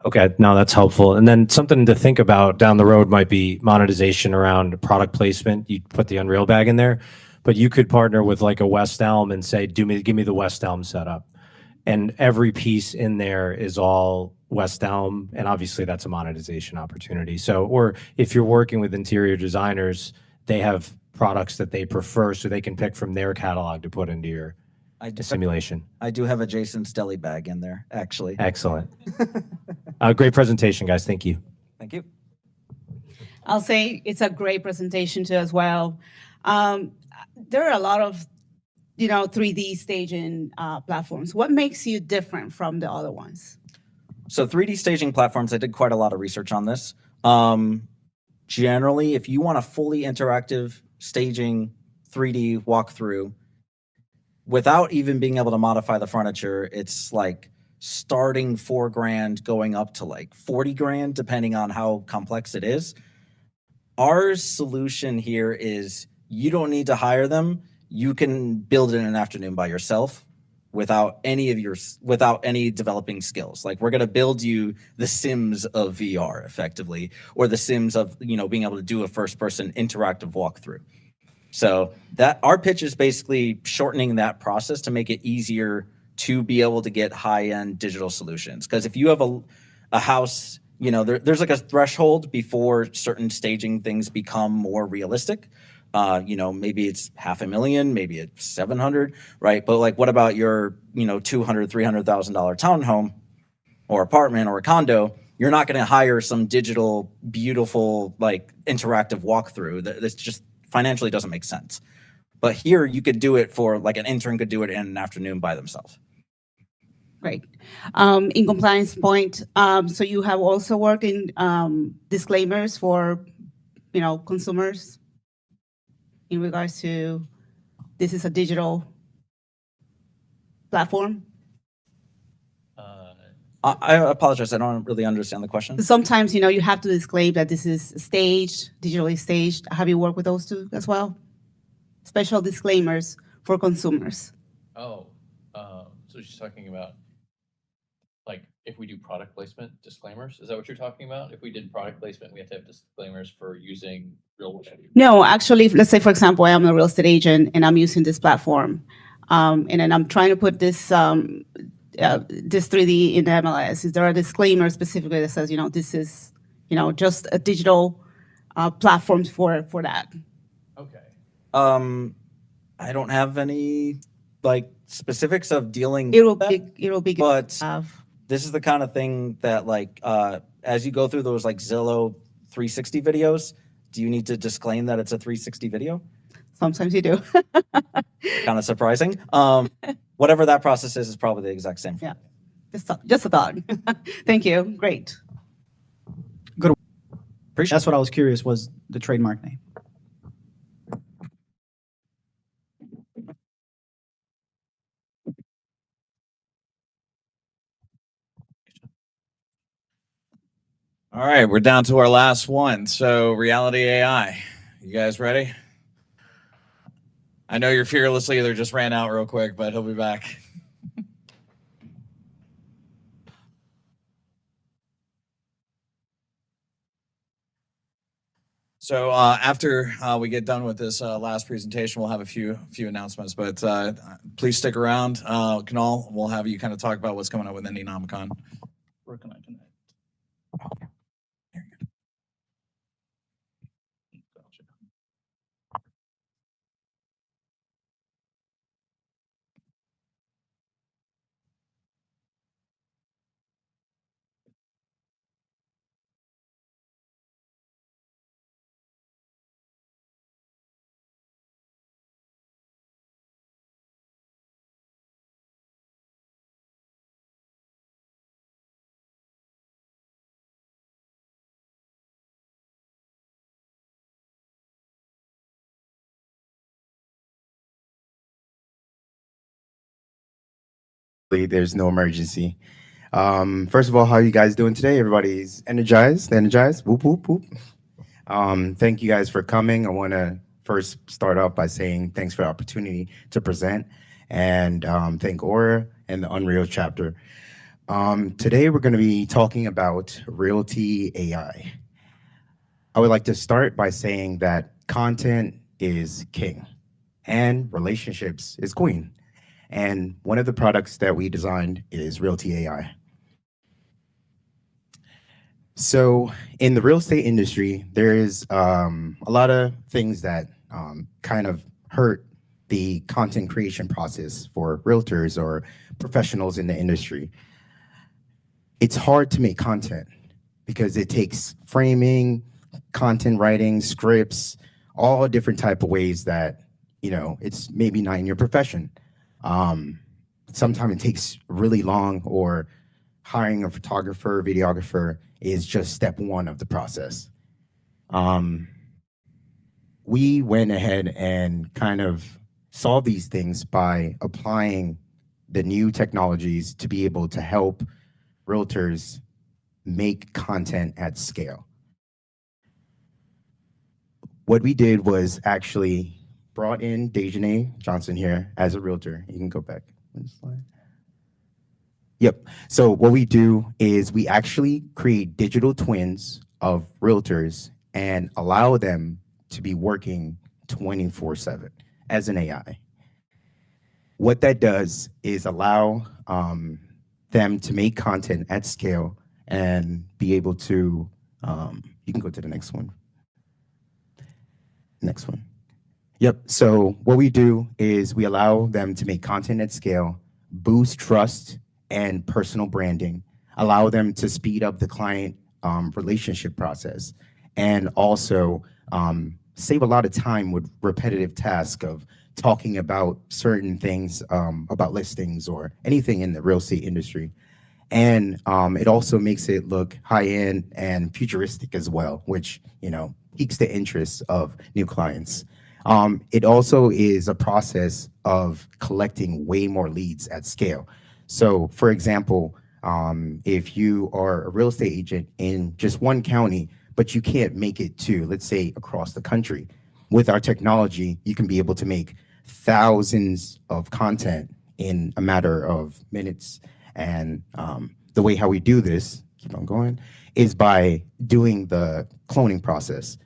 Okay, no, that's helpful. And then something to think about down the road might be monetization around product placement. You put the Unreal bag in there, but you could partner with like a West Elm and say, give me the West Elm setup. And every piece in there is all West Elm. And obviously that's a monetization opportunity. So, or if you're working with interior designers, they have products that they prefer so they can pick from their catalog to put into your simulation. I do have a Jason's Deli bag in there, actually. Excellent. Great presentation, guys. Thank you. Thank you. I'll say it's a great presentation too as well. There are a lot of 3D staging platforms. What makes you different from the other ones? So 3D staging platforms, I did quite a lot of research on this. Generally, if you want a fully interactive staging 3D walkthrough, without even being able to modify the furniture, it's like starting $4,000 going up to like 40 grand, depending on how complex it is. Our solution here is you don't need to hire them. You can build it in an afternoon by yourself without any developing skills. Like, we're going to build you the Sims of VR effectively, or the Sims of, being able to do a first person interactive walkthrough. So that our pitch is basically shortening that process to make it easier to be able to get high-end digital solutions. Because if you have a house, there's like a threshold before certain staging things become more realistic. Maybe it's $500,000, maybe it's 700, right? But like, what about your, $200,000, $300,000 townhome or apartment or a condo? You're not going to hire some digital, beautiful, like interactive walkthrough. That's just financially doesn't make sense. But here you could do it for like an intern could do it in an afternoon by themselves. Great. In compliance point, so you have also worked in disclaimers for, consumers in regards to this is a digital platform? I apologize. I don't really understand the question. Sometimes, you have to disclaim that this is staged, digitally staged. Have you worked with those two as well? Special disclaimers for consumers. Oh, so she's talking about like if we do product placement disclaimers. Is that what you're talking about? If we did product placement, we have to have disclaimers for using real. No, actually, let's say, for example, I am a real estate agent and I'm using this platform. And then I'm trying to put this 3D in the MLS. Is there a disclaimer specifically that says, this is, just a digital platform for that? Okay. I don't have any like specifics of dealing. It'll with be but good to have. This is the kind of thing that like as you go through those like Zillow 360 videos, do you need to disclaim that it's a 360 video? Sometimes you do. Kind of surprising. Whatever that process is probably the exact same. Yeah, just a thought. Thank you. Great. Good. That's what I was curious was the trademark name. All right, we're down to our last one. So reality AI. You guys ready? I know your fearless leader just ran out real quick, but he'll be back. So after we get done with this last presentation, we'll have a few announcements. But please stick around. Kunal, we'll have you kind of talk about what's coming up with Indienomicon. Where can I connect? there's no emergency. First of all, how are you guys doing today? Everybody's energized, energized. Whoop, whoop, whoop. Thank you guys for coming. I want to first start off by saying thanks for the opportunity to present and thank Aura and the Unreal chapter. Today, we're going to be talking about Realty AI. I would like to start by saying that content is king and relationships is queen. And one of the products that we designed is Realty AI. So in the real estate industry, there is a lot of things that kind of hurt the content creation process for realtors or professionals in the industry. It's hard to make content because it takes framing, content writing, scripts, all different type of ways that, it's maybe not in your profession. Sometimes it takes really long, or hiring a photographer, videographer is just step one of the process. We went ahead and kind of solved these things by applying the new technologies to be able to help realtors make content at scale. What we did was actually brought in Dejanay Johnson here as a realtor. You can go back one slide. Yep. So what we do is we actually create digital twins of realtors and allow them to be working 24/7 as an AI. What that does is allow them to make content at scale and be able to, you can go to the next one. Next one. Yep. So what we do is we allow them to make content at scale, boost trust and personal branding, allow them to speed up the client relationship process, and also save a lot of time with repetitive tasks of talking about certain things about listings or anything in the real estate industry. And it also makes it look high-end and futuristic as well, which, piques the interest of new clients. It also is a process of collecting way more leads at scale. So, for example, if you are a real estate agent in just one county, but you can't make it to, let's say, across the country, with our technology, you can be able to make thousands of content in a matter of minutes. And the way how we do this, keep on going, is by doing the cloning process.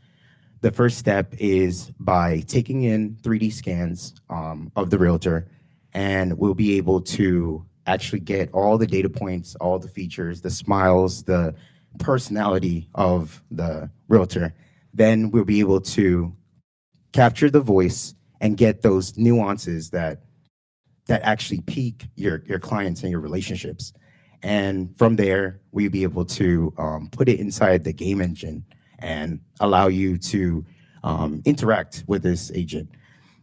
The first step is by taking in 3D scans of the realtor, and we'll be able to actually get all the data points, all the features, the smiles, the personality of the realtor. Then we'll be able to capture the voice and get those nuances that actually pique your clients and your relationships. And from there, we'll be able to put it inside the game engine and allow you to interact with this agent.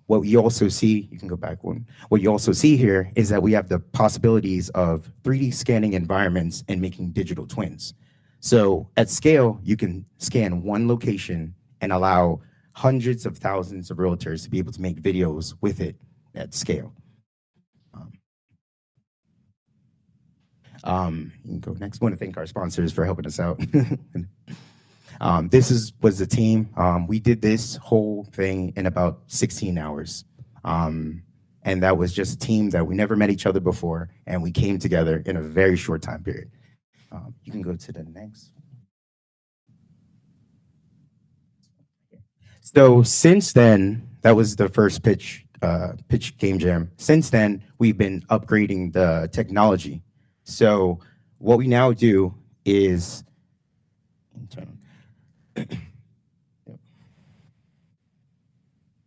What you also see, you can go back one. What you also see here is that we have the possibilities of 3D scanning environments and making digital twins. So at scale, you can scan one location and allow hundreds of thousands of realtors to be able to make videos with it at scale. You can go next. I want to thank our sponsors for helping us out. Was the team. We did this whole thing in about 16 hours. And that was just a team that we never met each other before, and we came together in a very short time period. You can go to the next. So since then, that was the first pitch game jam. Since then, we've been upgrading the technology. So what we now do is,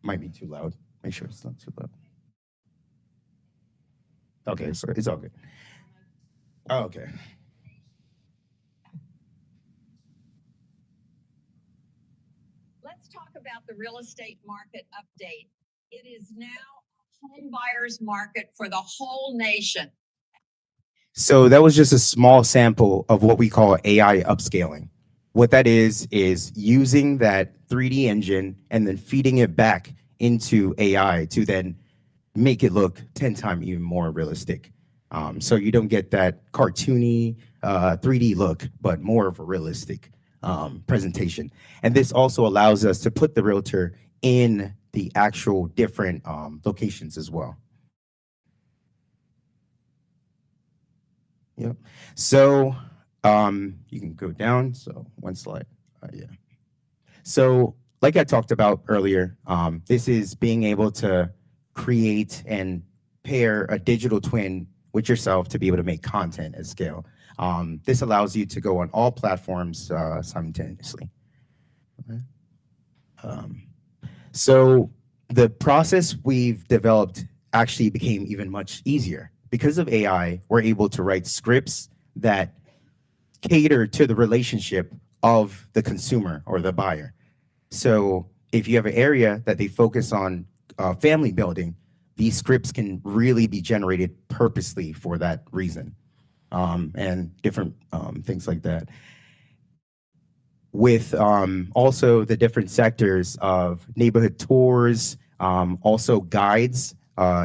might be too loud. Make sure it's not too loud. Okay, so it's all good. Oh, okay. Let's talk about the real estate market update. It is now a home buyer's market for the whole nation. So that was just a small sample of what we call AI upscaling. What that is using that 3D engine and then feeding it back into AI to then make it look 10 times even more realistic. So you don't get that cartoony 3D look, but more of a realistic presentation. And this also allows us to put the realtor in the actual different locations as well. Yep. So you can go down. So one slide. Yeah. So like I talked about earlier, this is being able to create and pair a digital twin with yourself to be able to make content at scale. This allows you to go on all platforms simultaneously. Okay. So the process we've developed actually became even much easier. Because of AI, we're able to write scripts that cater to the relationship of the consumer or the buyer. So if you have an area that they focus on family building, these scripts can really be generated purposely for that reason, and different things like that. With also the different sectors of neighborhood tours, also guides,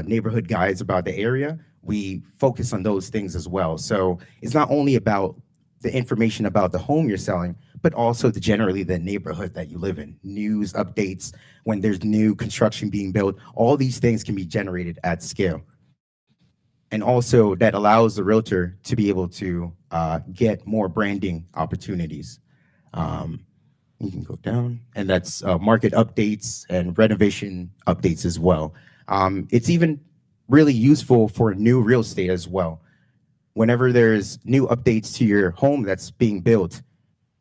neighborhood guides about the area, we focus on those things as well. So it's not only about the information about the home you're selling, but also generally the neighborhood that you live in. News updates, when there's new construction being built, all these things can be generated at scale. And also that allows the realtor to be able to get more branding opportunities. You can go down, and that's market updates and renovation updates as well. It's even really useful for new real estate as well. Whenever there's new updates to your home that's being built,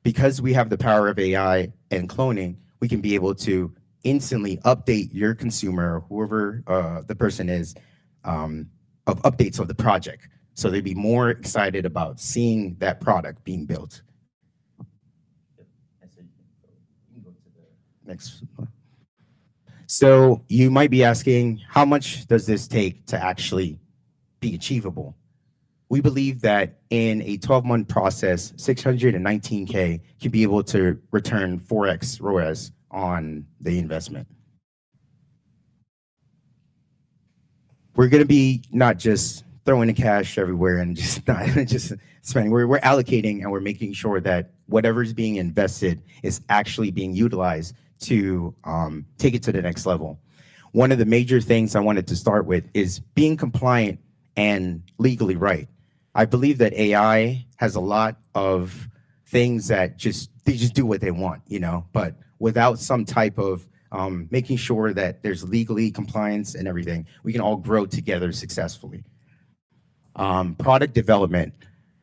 because we have the power of AI and cloning, we can be able to instantly update your consumer, whoever the person is, of updates of the project. So they'd be more excited about seeing that product being built. Next. So you might be asking, how much does this take to actually be achievable? We believe that in a 12-month process, 619K can be able to return 4x ROAS on the investment. We're going to be not just throwing the cash everywhere and just not just spending. We're allocating, and we're making sure that whatever's being invested is actually being utilized to take it to the next level. One of the major things I wanted to start with is being compliant and legally right. I believe that AI has a lot of things that they just do what they want, you know, but without some type of making sure that there's legally compliance and everything, we can all grow together successfully. Product development.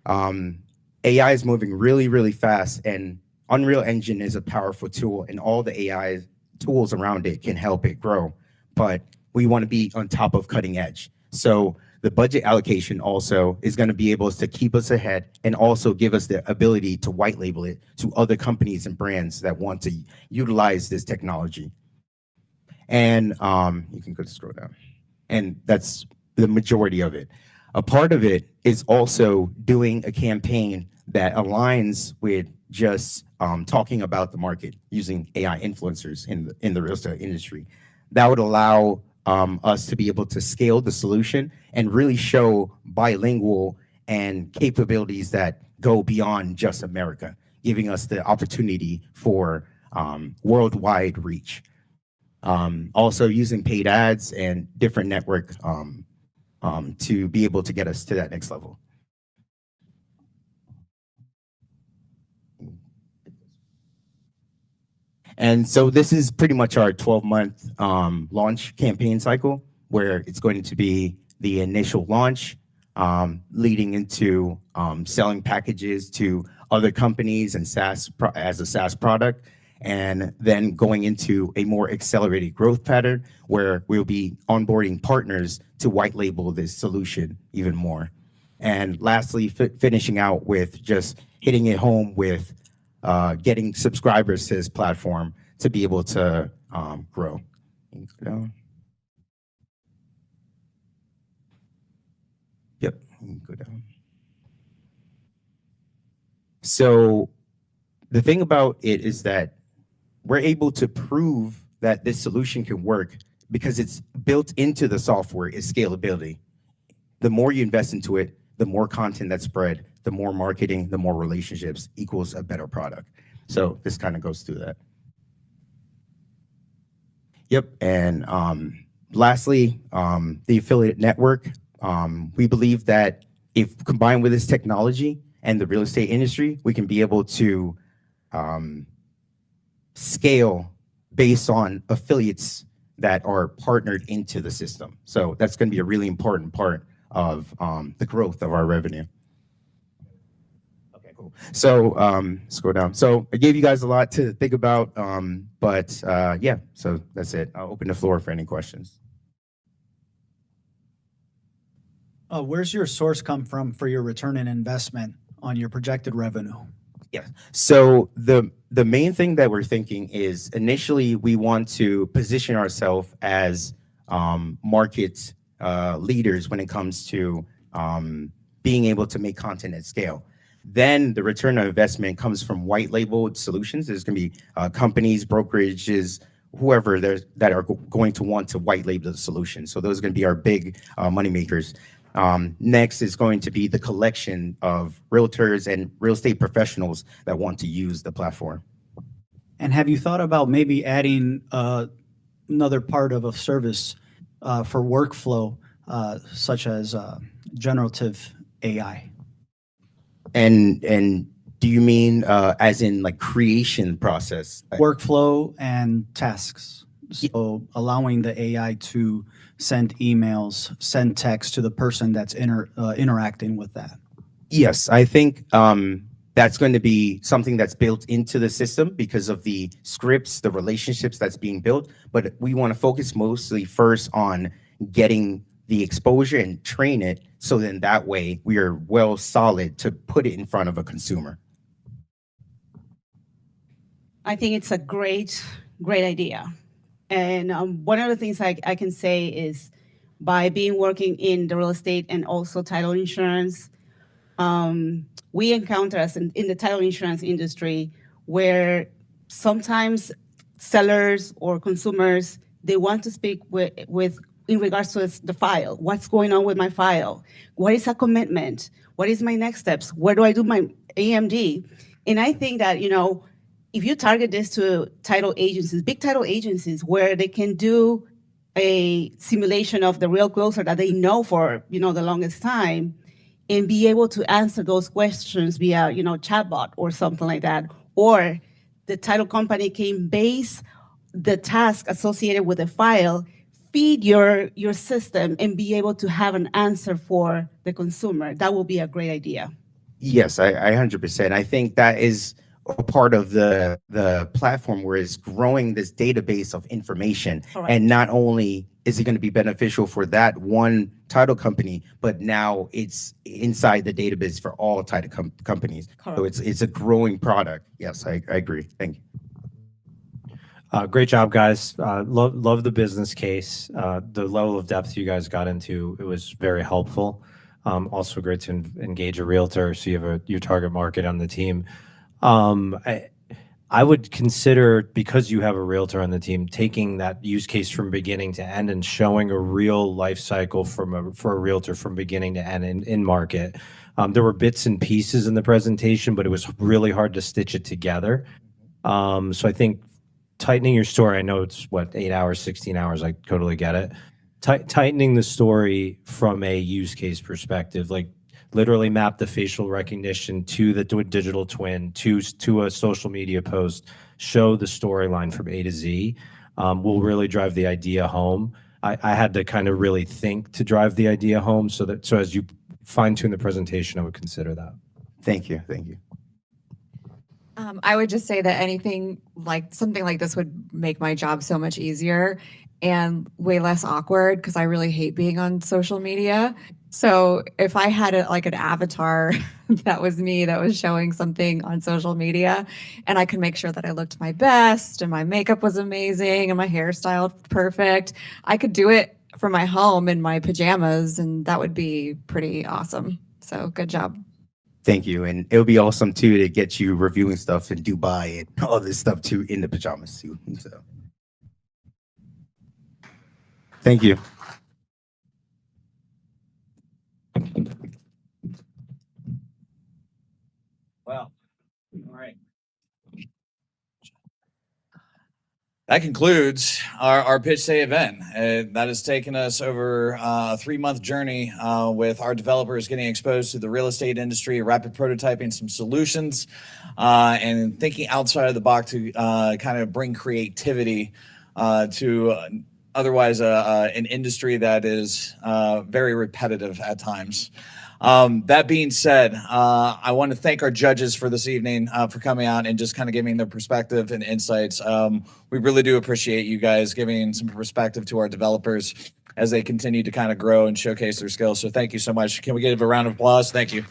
AI is moving really, really fast, and Unreal Engine is a powerful tool, and all the AI tools around it can help it grow. But we want to be on top of cutting edge. So the budget allocation also is going to be able to keep us ahead and also give us the ability to white label it to other companies and brands that want to utilize this technology. And you can go to scroll down. And that's the majority of it. A part of it is also doing a campaign that aligns with just talking about the market using AI influencers in the real estate industry. That would allow us to be able to scale the solution and really show bilingual and capabilities that go beyond just America, giving us the opportunity for worldwide reach. Also using paid ads and different network to be able to get us to that next level. And so this is pretty much our 12-month launch campaign cycle, where it's going to be the initial launch, leading into selling packages to other companies and as a SaaS product, and then going into a more accelerated growth pattern where we'll be onboarding partners to white label this solution even more. And lastly, finishing out with just hitting it home with getting subscribers to this platform to be able to grow. Yep, go down. So the thing about it is that we're able to prove that this solution can work because it's built into the software is scalability. The more you invest into it, the more content that's spread, the more marketing, the more relationships equals a better product. So this kind of goes through that. Yep. And lastly, the affiliate network. We believe that if combined with this technology and the real estate industry, we can be able to scale based on affiliates that are partnered into the system. So that's going to be a really important part of the growth of our revenue. Okay, cool. So let's go down. So I gave you guys a lot to think about, but yeah, so that's it. I'll open the floor for any questions. Where's your source come from for your return on investment on your projected revenue? Yeah. So the main thing that we're thinking is initially we want to position ourselves as market leaders when it comes to being able to make content at scale. Then the return on investment comes from white labeled solutions. There's going to be companies, brokerages, whoever that are going to want to white label the solution. So those are going to be our big money makers. Next is going to be the collection of realtors and real estate professionals that want to use the platform. And have you thought about maybe adding another part of a service for workflow, such as generative AI? And do you mean as in like creation process? Workflow and tasks. So allowing the AI to send emails, send text to the person that's interacting with that. Yes, I think that's going to be something that's built into the system because of the scripts, the relationships that's being built. But we want to focus mostly first on getting the exposure and train it. So then that way we are well solid to put it in front of a consumer. I think it's a great idea. And one of the things I can say is by working in the real estate and also title insurance, we encounter us in the title insurance industry where sometimes sellers or consumers, they want to speak with in regards to the file. What's going on with my file? What is a commitment? What is my next steps? Where do I do my AMD? And I think that, if you target this to title agencies, big title agencies, where they can do a simulation of the real closer that they know for, the longest time, and be able to answer those questions via, chatbot or something like that, or the title company can base the task associated with the file, feed your system, and be able to have an answer for the consumer. That will be a great idea. Yes, I 100%. I think that is a part of the platform where it's growing this database of information. Correct. And not only is it going to be beneficial for that one title company, but now it's inside the database for all title companies. Correct. So it's a growing product. Yes, I agree. Thank you. Great job, guys. Love the business case. The level of depth you guys got into, it was very helpful. Also great to engage a realtor so you have your target market on the team. I would consider, because you have a realtor on the team, taking that use case from beginning to end and showing a real life cycle for a realtor from beginning to end in market. There were bits and pieces in the presentation, but it was really hard to stitch it together. So I think tightening your story, I know it's 8 hours, 16 hours, I totally get it. Tightening the story from a use case perspective, like literally map the facial recognition to the digital twin, to a social media post, show the storyline from A to Z, will really drive the idea home. I had to kind of really think to drive the idea home, so as you fine tune the presentation, I would consider that. Thank you. Thank you. I would just say that something like this would make my job so much easier and way less awkward, because I really hate being on social media. So if I had an avatar that was me, that was showing something on social media, and I could make sure that I looked my best and my makeup was amazing and my hairstyle perfect, I could do it from my home in my pajamas, and that would be pretty awesome. So good job. Thank you. And it would be awesome too to get you reviewing stuff in Dubai and all this stuff too in the pajamas too. So thank you. All right. That concludes our Pitch Day event. That has taken us over a 3-month journey with our developers getting exposed to the real estate industry, rapid prototyping some solutions, and thinking outside of the box to kind of bring creativity to otherwise an industry that is very repetitive at times. That being said, I want to thank our judges for this evening for coming out and just kind of giving their perspective and insights. We really do appreciate you guys giving some perspective to our developers as they continue to kind of grow and showcase their skills. So thank you so much. Can we give a round of applause? Thank you.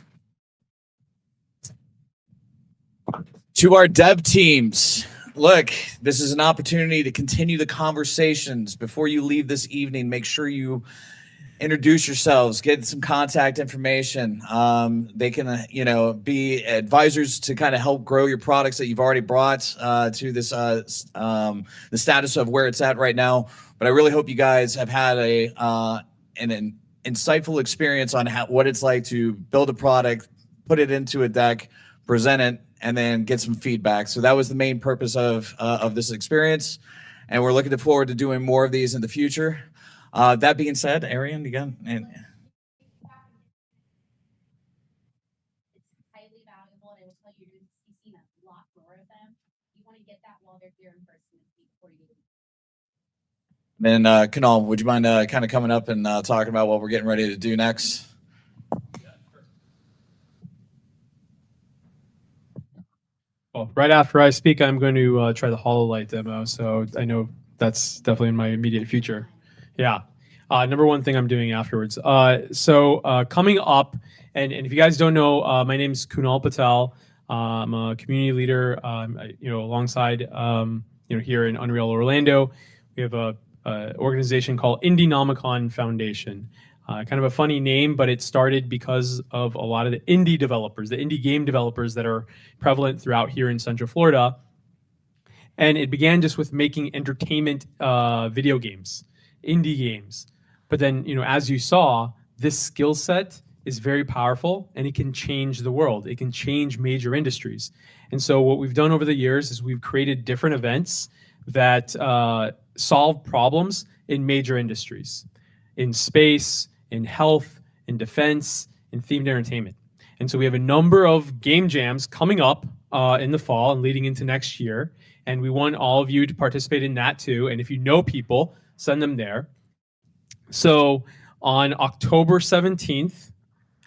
To our dev teams, look, this is an opportunity to continue the conversations. Before you leave this evening, make sure you introduce yourselves, get some contact information. They can, be advisors to kind of help grow your products that you've already brought to this, the status of where it's at right now. But I really hope you guys have had an insightful experience on what it's like to build a product, put it into a deck, present it, and then get some feedback. So that was the main purpose of this experience. And we're looking forward to doing more of these in the future. That being said, Arian, you got It's highly valuable, and until you've seen a lot more of them, you want to get that while they're here in person before you leave. Then, Kunal, would you mind kind of coming up and talking about what we're getting ready to do next? Well, right after I speak, I'm going to try the HoloLight demo, so I know that's definitely in my immediate future. Yeah. Number one thing I'm doing afterwards. So coming up, and if you guys don't know, my name is Kunal Patel. I'm a community leader, alongside, here in Unreal Orlando. We have a organization called Indienomicon Foundation. Kind of a funny name, but it started because of a lot of the indie developers, the indie game developers that are prevalent throughout here in Central Florida. And it began just with making entertainment video games, indie games. But then, as you saw, this skill set is very powerful and it can change the world. It can change major industries. And so what we've done over the years is we've created different events that solve problems in major industries, in space, in health, in defense, in themed entertainment. And so we have a number of game jams coming up in the fall and leading into next year. And we want all of you to participate in that too. And if you know people, send them there. So on October 17th,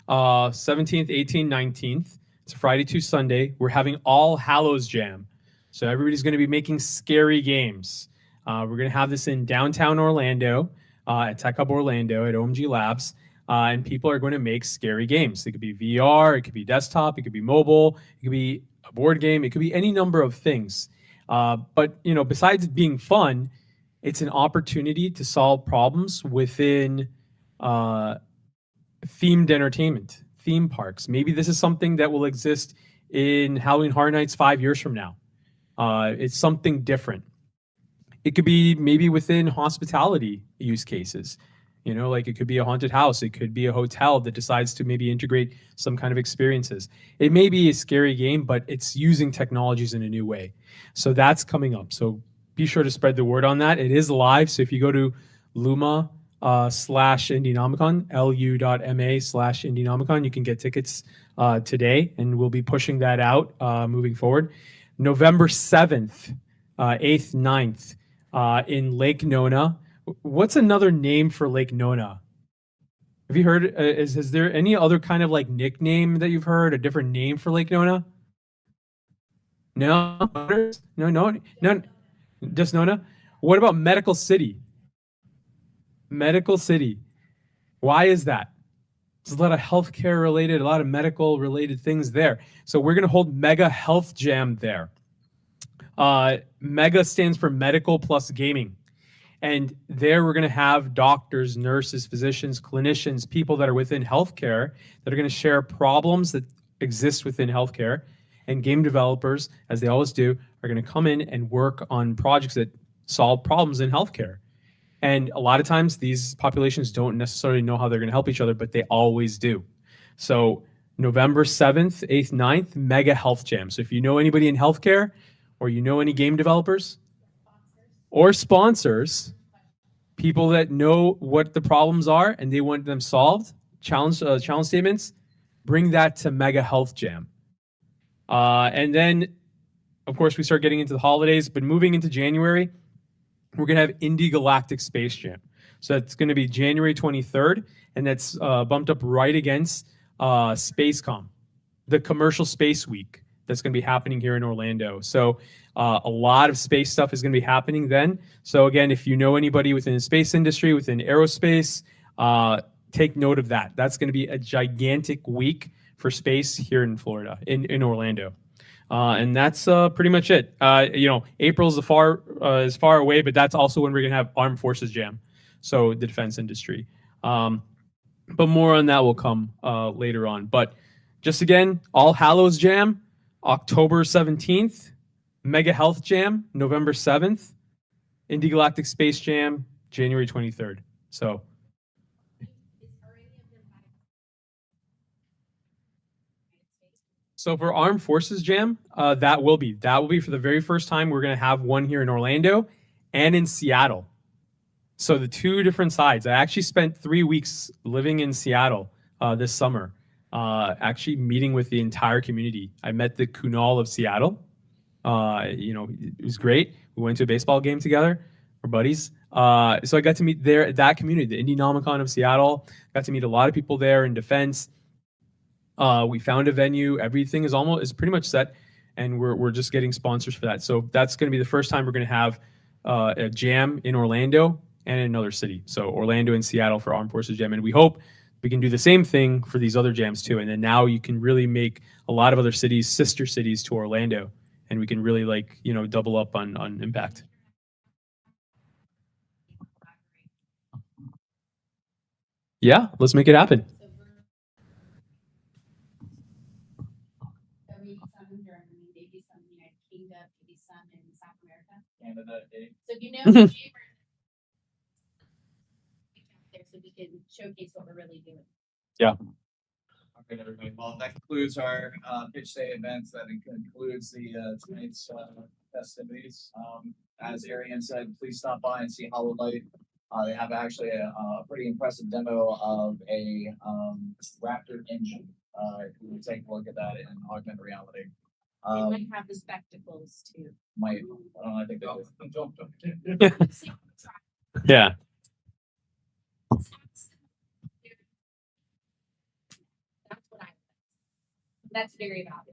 17th, 18th, 19th, it's a Friday to Sunday, we're having All Hallows Jam. So everybody's going to be making scary games. We're going to have this in downtown Orlando, at Tech Hub Orlando at OMG Labs. And people are going to make scary games. It could be VR, it could be desktop, it could be mobile, it could be a board game, it could be any number of things. But besides it being fun, it's an opportunity to solve problems within themed entertainment, theme parks. Maybe this is something that will exist in Halloween Horror Nights 5 years from now. It's something different. It could be maybe within hospitality use cases. Like it could be a haunted house. It could be a hotel that decides to maybe integrate some kind of experiences. It may be a scary game, but it's using technologies in a new way. So that's coming up. So be sure to spread the word on that. It is live. So if you go to Luma /Indienomicon, lu.ma/Indienomicon, you can get tickets today, and we'll be pushing that out moving forward. November 7th, 8th, 9th in Lake Nona. What's another name for Lake Nona? Have you heard, is there any other kind of like nickname that you've heard, a different name for Lake Nona? No, just Nona. What about Medical City? Medical City. Why is that? There's a lot of healthcare related, a lot of medical related things there. So we're going to hold Mega Health Jam there. Mega stands for medical plus gaming. And there we're going to have doctors, nurses, physicians, clinicians, people that are within healthcare that are going to share problems that exist within healthcare. And game developers, as they always do, are going to come in and work on projects that solve problems in healthcare. And a lot of times these populations don't necessarily know how they're going to help each other, but they always do. So November 7th, 8th, 9th, Mega Health Jam. So if you know anybody in healthcare or you know any game developers or sponsors, people that know what the problems are and they want them solved, challenge statements, bring that to Mega Health Jam. And then, of course, we start getting into the holidays, but moving into January, we're going to have Indie Galactic Space Jam. So that's going to be January 23rd, and that's bumped up right against SpaceCom, the commercial space week that's going to be happening here in Orlando. So a lot of space stuff is going to be happening then. So again, if you know anybody within the space industry, within aerospace, take note of that. That's going to be a gigantic week for space here in Florida, in Orlando. And that's pretty much it. April's is far away, but that's also when we're going to have Armed Forces Jam, so the defense industry. But more on that will come later on. But just again, All Hallows Jam, October 17th, Mega Health Jam, November 7th, Indie Galactic Space Jam, January 23rd. So for Armed Forces Jam, that will be for the very first time. We're going to have one here in Orlando and in Seattle. So the two different sides. I actually spent 3 weeks living in Seattle this summer, actually meeting with the entire community. I met the Kunal of Seattle. It was great. We went to a baseball game together. We're buddies. So I got to meet that community, the Indienomicon of Seattle. Got to meet a lot of people there in defense. We found a venue. Everything is pretty much set, and we're just getting sponsors for that. So that's going to be the first time we're going to have a jam in Orlando and in another city. So Orlando and Seattle for Armed Forces Jam, and we hope we can do the same thing for these other jams too. And then now you can really make a lot of other cities sister cities to Orlando, and we can really double up on impact. Yeah, let's make it happen. Maybe some United Kingdom, maybe some in South America. Canada, So if you know there, so we can showcase what we're really doing. Yeah. Okay, everybody. Well, that concludes our pitch day events. That concludes the tonight's festivities. As Arian said, please stop by and see HoloLight. They have actually a pretty impressive demo of a Raptor engine. If you would take a look at that in augmented reality. They might have the spectacles too. Might. I think they do. Yeah. That's what that's very valuable.